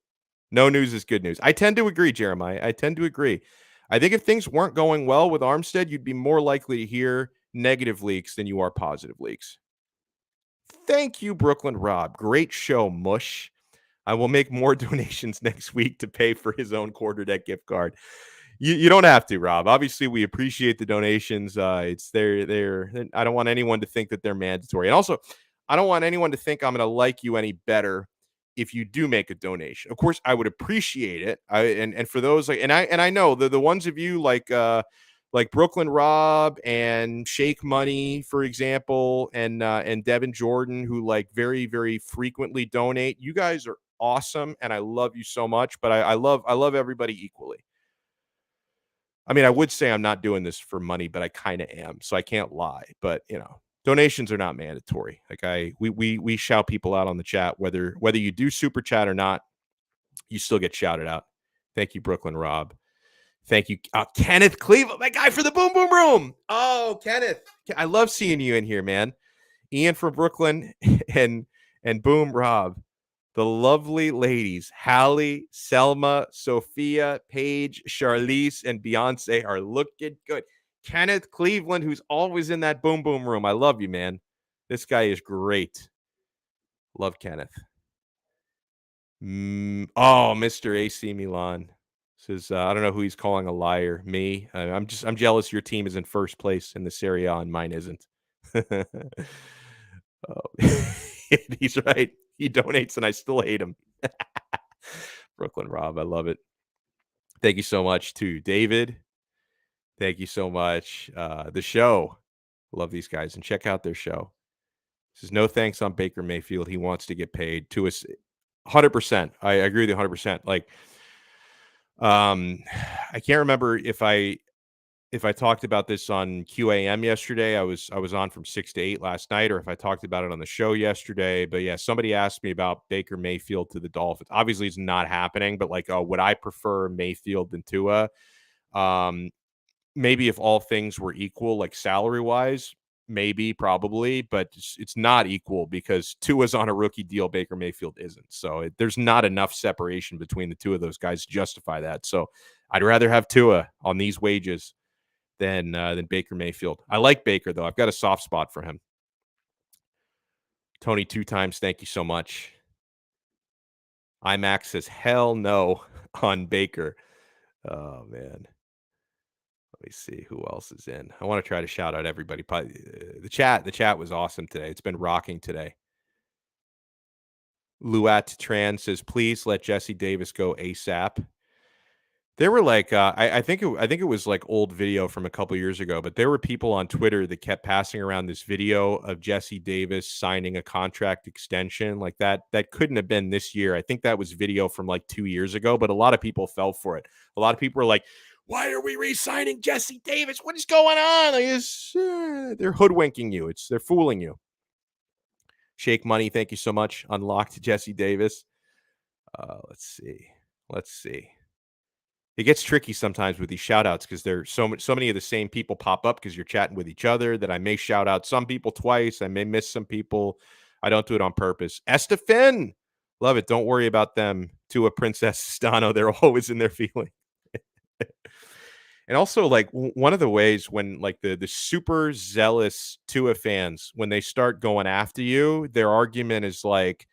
No news is good news. I tend to agree, Jeremiah. I tend to agree. I think if things weren't going well with Armstead, you'd be more likely to hear negative leaks than you are positive leaks. Thank you, Brooklyn Rob. Great show, Mush. I will make more donations next week to pay for his own quarterdeck gift card. You don't have to, Rob. Obviously, we appreciate the donations. It's they're I don't want anyone to think that they're mandatory. And also, I don't want anyone to think I'm going to like you any better if you do make a donation. Of course, I would appreciate it. And for those and I know the ones of you like Brooklyn Rob and Shake Money, for example, and Devin Jordan, who like very, very frequently donate. You guys are awesome, and I love you so much. But I love everybody equally. I mean, I would say I'm not doing this for money, but I kind of am, so I can't lie. But donations are not mandatory. Like we shout people out on the chat, whether you do super chat or not, you still get shouted out. Thank you, Brooklyn Rob. Thank you, Kenneth Cleveland, my guy for the Boom Boom Room. Oh, Kenneth, I love seeing you in here, man. Ian from Brooklyn and Boom Rob. The lovely ladies, Hallie, Selma, Sophia, Paige, Charlize, and Beyonce are looking good. Kenneth Cleveland, who's always in that Boom Boom Room. I love you, man. This guy is great. Love Kenneth. Mr. AC Milan says, I don't know who he's calling a liar. Me. I'm jealous your team is in first place in the Serie A and mine isn't. He's right. He donates and I still hate him. Brooklyn Rob, I love it. Thank you so much to David. Thank you so much. The show. Love these guys and check out their show. Says no thanks on Baker Mayfield. He wants to get paid to us 100%. I agree with you 100%. Like, I can't remember if I talked about this on QAM yesterday. I was on from 6 to 8 last night, or if I talked about it on the show yesterday. But yeah, somebody asked me about Baker Mayfield to the Dolphins. Obviously, it's not happening, but like, would I prefer Mayfield than Tua? Maybe if all things were equal, like salary wise, maybe, probably, but it's not equal because Tua's on a rookie deal. Baker Mayfield isn't. So there's not enough separation between the two of those guys to justify that. So I'd rather have Tua on these wages than Baker Mayfield. I like Baker, though. I've got a soft spot for him. Tony 2 times, thank you so much. IMAX says, hell no on Baker. Oh, man. Let me see who else is in. I want to try to shout out everybody. Probably, the chat was awesome today. It's been rocking today. Luat Tran says, please let Jesse Davis go ASAP. There were like I think it was like old video from a couple years ago, but there were people on Twitter that kept passing around this video of Jesse Davis signing a contract extension like that. That couldn't have been this year. I think that was video from like 2 years ago, but a lot of people fell for it. A lot of people were like, "Why are we re-signing Jesse Davis? What is going on?" Like, they're hoodwinking you. They're fooling you. Shake Money, thank you so much. Unlocked Jesse Davis. Let's see. It gets tricky sometimes with these shout outs because there's so many of the same people pop up because you're chatting with each other that I may shout out some people twice. I may miss some people. I don't do it on purpose. Estefan, love it. Don't worry about them. Tua Princess Donno, they're always in their feeling. And also, like one of the ways when like the super zealous Tua fans, when they start going after you, their argument is like,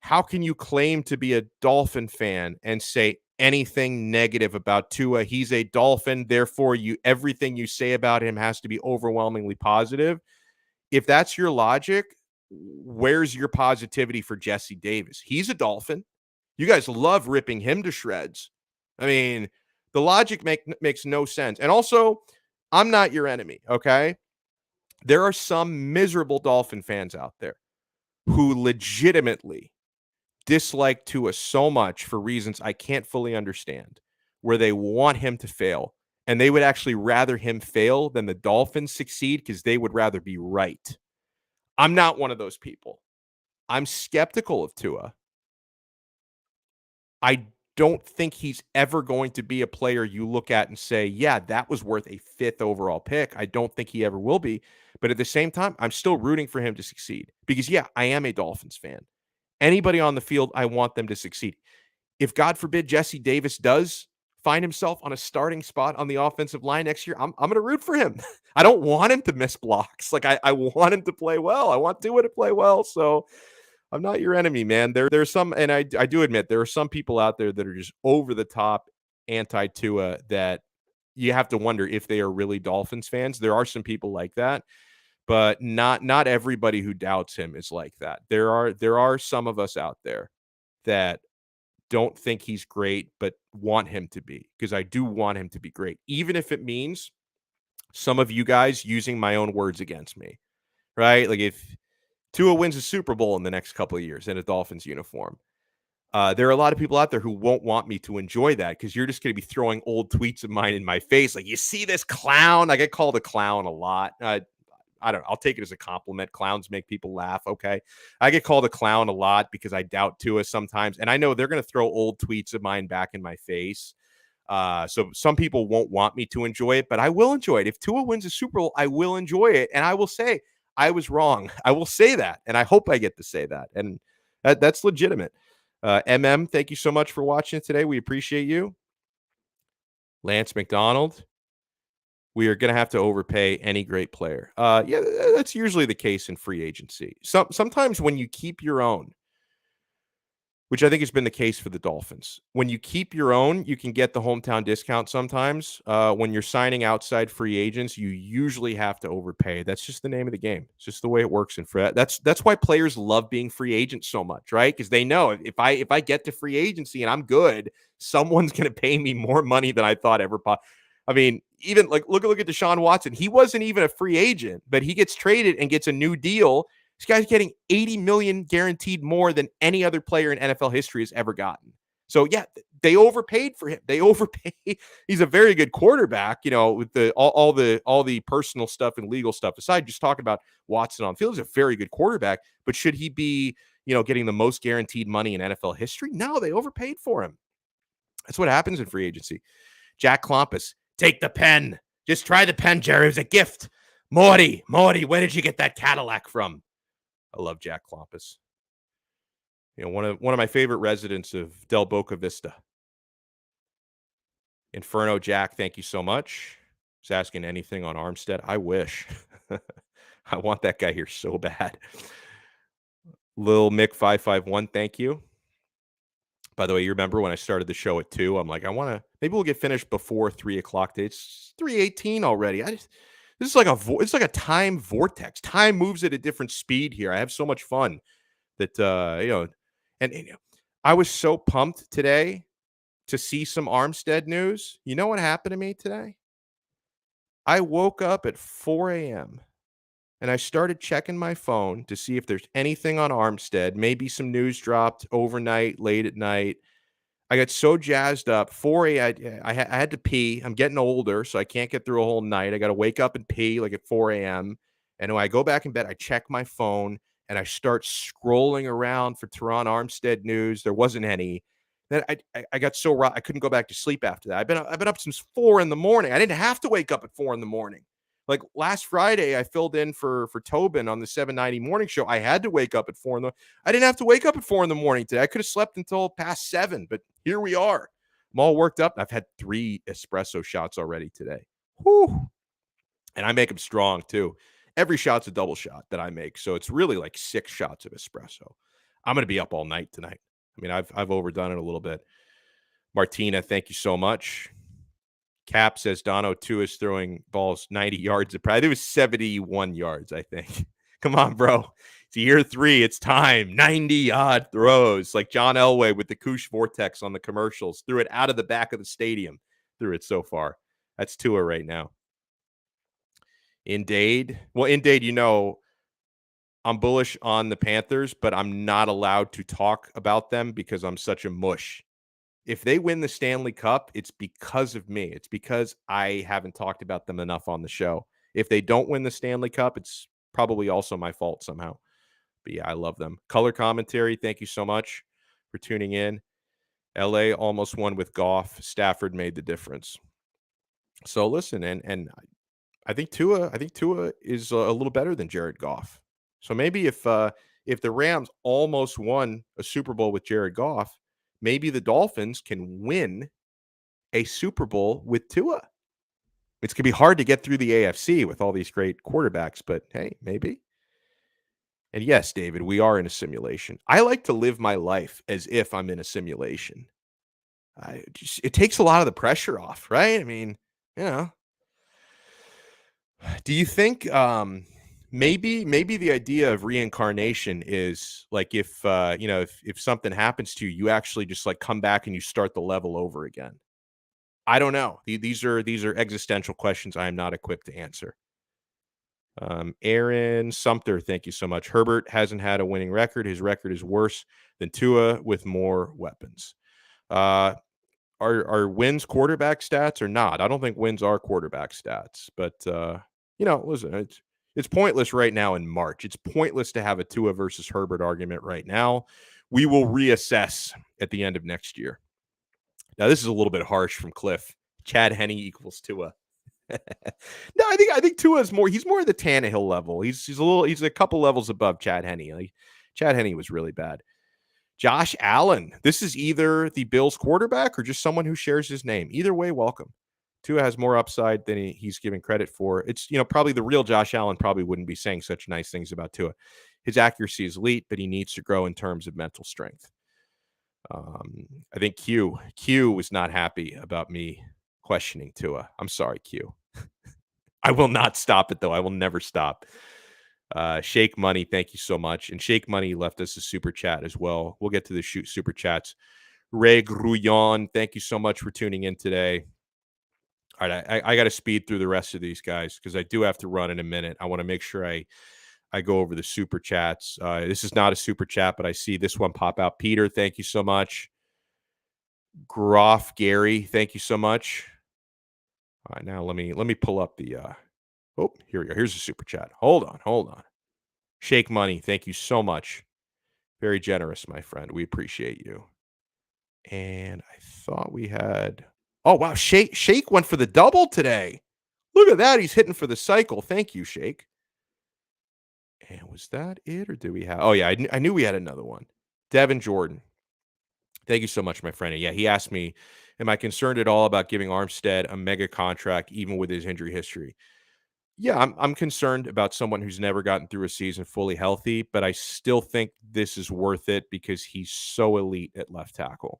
how can you claim to be a Dolphin fan and say anything negative about Tua? He's a Dolphin, therefore everything you say about him has to be overwhelmingly positive. If that's your logic, where's your positivity for Jesse Davis? He's a Dolphin. You guys love ripping him to shreds. I mean, the logic makes no sense. And also, I'm not your enemy, okay? There are some miserable Dolphin fans out there who legitimately dislike Tua so much for reasons I can't fully understand, where they want him to fail. And they would actually rather him fail than the Dolphins succeed because they would rather be right. I'm not one of those people. I'm skeptical of Tua. I don't think he's ever going to be a player you look at and say, yeah, that was worth a 5th overall pick. I don't think he ever will be. But at the same time, I'm still rooting for him to succeed because, yeah, I am a Dolphins fan. Anybody on the field, I want them to succeed. If, God forbid, Jesse Davis does find himself on a starting spot on the offensive line next year, I'm going to root for him. I don't want him to miss blocks. Like, I want him to play well. I want Tua to play well. So I'm not your enemy, man. There's some, and I do admit, there are some people out there that are just over the top anti-Tua that you have to wonder if they are really Dolphins fans. There are some people like that. But not everybody who doubts him is like that. There are some of us out there that don't think he's great, but want him to be, because I do want him to be great, even if it means some of you guys using my own words against me, right? Like if Tua wins a Super Bowl in the next couple of years in a Dolphins uniform, there are a lot of people out there who won't want me to enjoy that because you're just going to be throwing old tweets of mine in my face. Like, you see this clown? I get called a clown a lot. I don't know. I'll take it as a compliment. Clowns make people laugh. Okay. I get called a clown a lot because I doubt Tua sometimes. And I know they're going to throw old tweets of mine back in my face. So some people won't want me to enjoy it, but I will enjoy it. If Tua wins a Super Bowl, I will enjoy it. And I will say I was wrong. I will say that. And I hope I get to say that. And that's legitimate. Thank you so much for watching today. We appreciate you. Lance McDonald. We are going to have to overpay any great player. Yeah, that's usually the case in free agency. Sometimes when you keep your own, which I think has been the case for the Dolphins, when you keep your own, you can get the hometown discount sometimes. When you're signing outside free agents, you usually have to overpay. That's just the name of the game. It's just the way it works. And that's why players love being free agents so much, right? Because they know if I get to free agency and I'm good, someone's going to pay me more money than I thought ever possible. I mean, even like look at Deshaun Watson. He wasn't even a free agent, but he gets traded and gets a new deal. This guy's getting $80 million guaranteed more than any other player in NFL history has ever gotten. So yeah, they overpaid for him. They overpaid. He's a very good quarterback, you know, with all the personal stuff and legal stuff aside. Just talking about Watson on the field, he's a very good quarterback. But should he be, you know, getting the most guaranteed money in NFL history? No, they overpaid for him. That's what happens in free agency. Jack Klompus. Take the pen. Just try the pen, Jerry. It was a gift. Morty, where did you get that Cadillac from? I love Jack Klompus. You know, one of my favorite residents of Del Boca Vista. Inferno Jack, thank you so much. Just asking anything on Armstead. I wish. I want that guy here so bad. Lil Mick 551, thank you. By the way, you remember when I started the show at 2? I'm like, maybe we'll get finished before 3 o'clock. It's 3:18 already. This is like it's like a time vortex. Time moves at a different speed here. I have so much fun that you know, and you know, I was so pumped today to see some Armstead news. You know what happened to me today? I woke up at 4 a.m. and I started checking my phone to see if there's anything on Armstead, maybe some news dropped overnight, late at night. I got so jazzed up. 4 a.m. I had to pee. I'm getting older, so I can't get through a whole night. I got to wake up and pee like at 4 a.m. And when I go back in bed, I check my phone and I start scrolling around for Tehran Armstead news. There wasn't any. Then I got so raw I couldn't go back to sleep after that. I've been up since 4 in the morning. I didn't have to wake up at 4 in the morning. Like last Friday, I filled in for Tobin on the 790 morning show. I had to wake up at 4 in the. I didn't have to wake up at 4 in the morning today. I could have slept until past 7, but here we are. I'm all worked up. I've had 3 espresso shots already today. Whew. And I make them strong too. Every shot's a double shot that I make, so it's really like 6 shots of espresso. I'm going to be up all night tonight. I mean, I've overdone it a little bit. Martina, thank you so much. Cap says Donno 2 is throwing balls 90 yards. I think it was 71 yards, I think. Come on, bro. It's year 3. It's time. 90-odd throws. Like John Elway with the Koosh Vortex on the commercials. Threw it out of the back of the stadium. Threw it so far. That's Tua right now. Indeed. Well, indeed, you know, I'm bullish on the Panthers, but I'm not allowed to talk about them because I'm such a mush. If they win the Stanley Cup, it's because of me. It's because I haven't talked about them enough on the show. If they don't win the Stanley Cup, it's probably also my fault somehow. But yeah, I love them. Color commentary, thank you so much for tuning in. LA almost won with Goff. Stafford made the difference. So listen, and I think Tua is a little better than Jared Goff. So maybe if the Rams almost won a Super Bowl with Jared Goff, maybe the Dolphins can win a Super Bowl with Tua. It's going to be hard to get through the AFC with all these great quarterbacks, but hey, maybe. And yes, David, we are in a simulation. I like to live my life as if I'm in a simulation. It takes a lot of the pressure off, right? I mean, you know. Do you think maybe the idea of reincarnation is like if something happens to you, you actually just like come back and you start the level over again? I don't know. These are existential questions I am not equipped to answer. Aaron Sumter, thank you so much. Herbert hasn't had a winning record. His record is worse than Tua with more weapons. Are wins quarterback stats or not? I don't think wins are quarterback stats, but listen, it's pointless right now in March. It's pointless to have a Tua versus Herbert argument right now. We will reassess at the end of next year. Now, this is a little bit harsh from Cliff. Chad Henne equals Tua. No, I think Tua is more. He's more the Tannehill level. He's a couple levels above Chad Henne. Like, Chad Henne was really bad. Josh Allen. This is either the Bills quarterback or just someone who shares his name. Either way, welcome. Tua has more upside than he's given credit for. It's, probably the real Josh Allen probably wouldn't be saying such nice things about Tua. His accuracy is elite, but he needs to grow in terms of mental strength. I think Q was not happy about me questioning Tua. I'm sorry, Q. I will not stop it, though. I will never stop. Shake Money, thank you so much. And Shake Money left us a super chat as well. We'll get to the shoot super chats. Ray Grouillon, thank you so much for tuning in today. All right, I got to speed through the rest of these guys because I do have to run in a minute. I want to make sure I go over the super chats. This is not a super chat, but I see this one pop out. Peter, thank you so much. Groff Gary, thank you so much. All right, now let me pull up the here we go. Here's a super chat. Hold on. Shake Money, thank you so much. Very generous, my friend. We appreciate you. And I thought we had wow, Shake went for the double today. Look at that. He's hitting for the cycle. Thank you, Shake. And was that it, or do we have? Oh, yeah, I knew we had another one. Devin Jordan. Thank you so much, my friend. And yeah, he asked me, am I concerned at all about giving Armstead a mega contract, even with his injury history? Yeah, I'm concerned about someone who's never gotten through a season fully healthy, but I still think this is worth it because he's so elite at left tackle.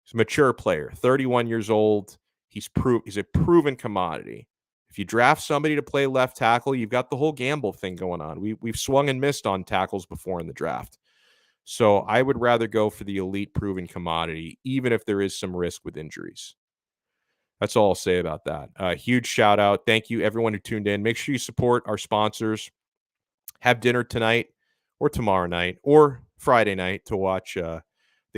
He's a mature player, 31 years old. He's a proven commodity. If you draft somebody to play left tackle, you've got the whole gamble thing going on. We've swung and missed on tackles before in the draft. So I would rather go for the elite proven commodity, even if there is some risk with injuries. That's all I'll say about that. Huge shout out. Thank you, everyone who tuned in. Make sure you support our sponsors. Have dinner tonight or tomorrow night or Friday night to watch the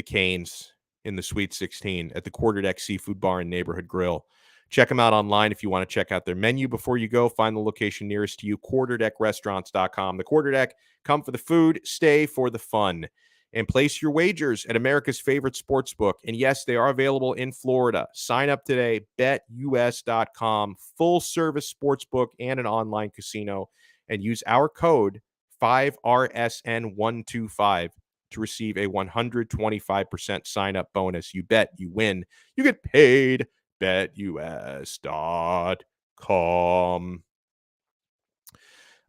Canes in the Sweet 16 at the Quarterdeck Seafood Bar and Neighborhood Grill. Check them out online if you want to check out their menu before you go. Find the location nearest to you, quarterdeckrestaurants.com. The Quarterdeck, come for the food, stay for the fun. And place your wagers at America's favorite sportsbook. And yes, they are available in Florida. Sign up today, betus.com, full-service sportsbook and an online casino. And use our code 5RSN125 to receive a 125% sign-up bonus. You bet, you win, you get paid. BetUS.com.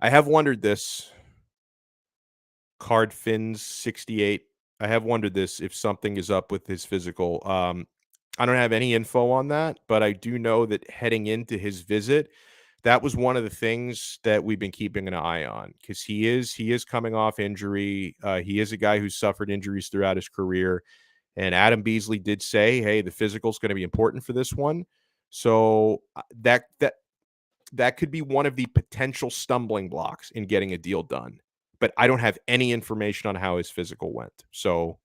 I have wondered this. Cardfins68. I have wondered this if something is up with his physical. I don't have any info on that, but I do know that heading into his visit, that was one of the things that we've been keeping an eye on because he is coming off injury. He is a guy who's suffered injuries throughout his career. And Adam Beasley did say, hey, the physical is going to be important for this one. So that could be one of the potential stumbling blocks in getting a deal done. But I don't have any information on how his physical went. So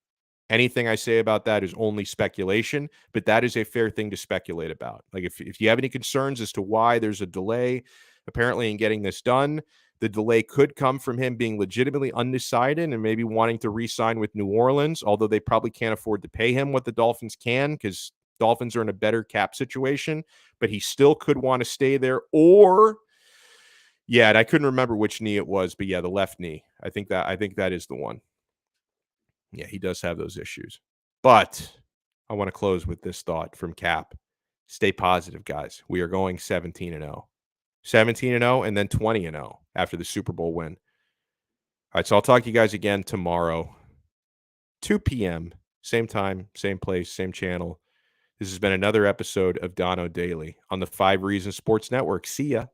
anything I say about that is only speculation, but that is a fair thing to speculate about. Like if you have any concerns as to why there's a delay apparently in getting this done, the delay could come from him being legitimately undecided and maybe wanting to re-sign with New Orleans, although they probably can't afford to pay him what the Dolphins can because Dolphins are in a better cap situation, but he still could want to stay there. Or, yeah, and I couldn't remember which knee it was, but yeah, the left knee. I think that is the one. Yeah, he does have those issues. But I want to close with this thought from Cap. Stay positive, guys. We are going 17-0. 17-0 and then 20-0 after the Super Bowl win. All right, so I'll talk to you guys again tomorrow, 2 p.m., same time, same place, same channel. This has been another episode of Donno Daily on the 5 Reasons Sports Network. See ya.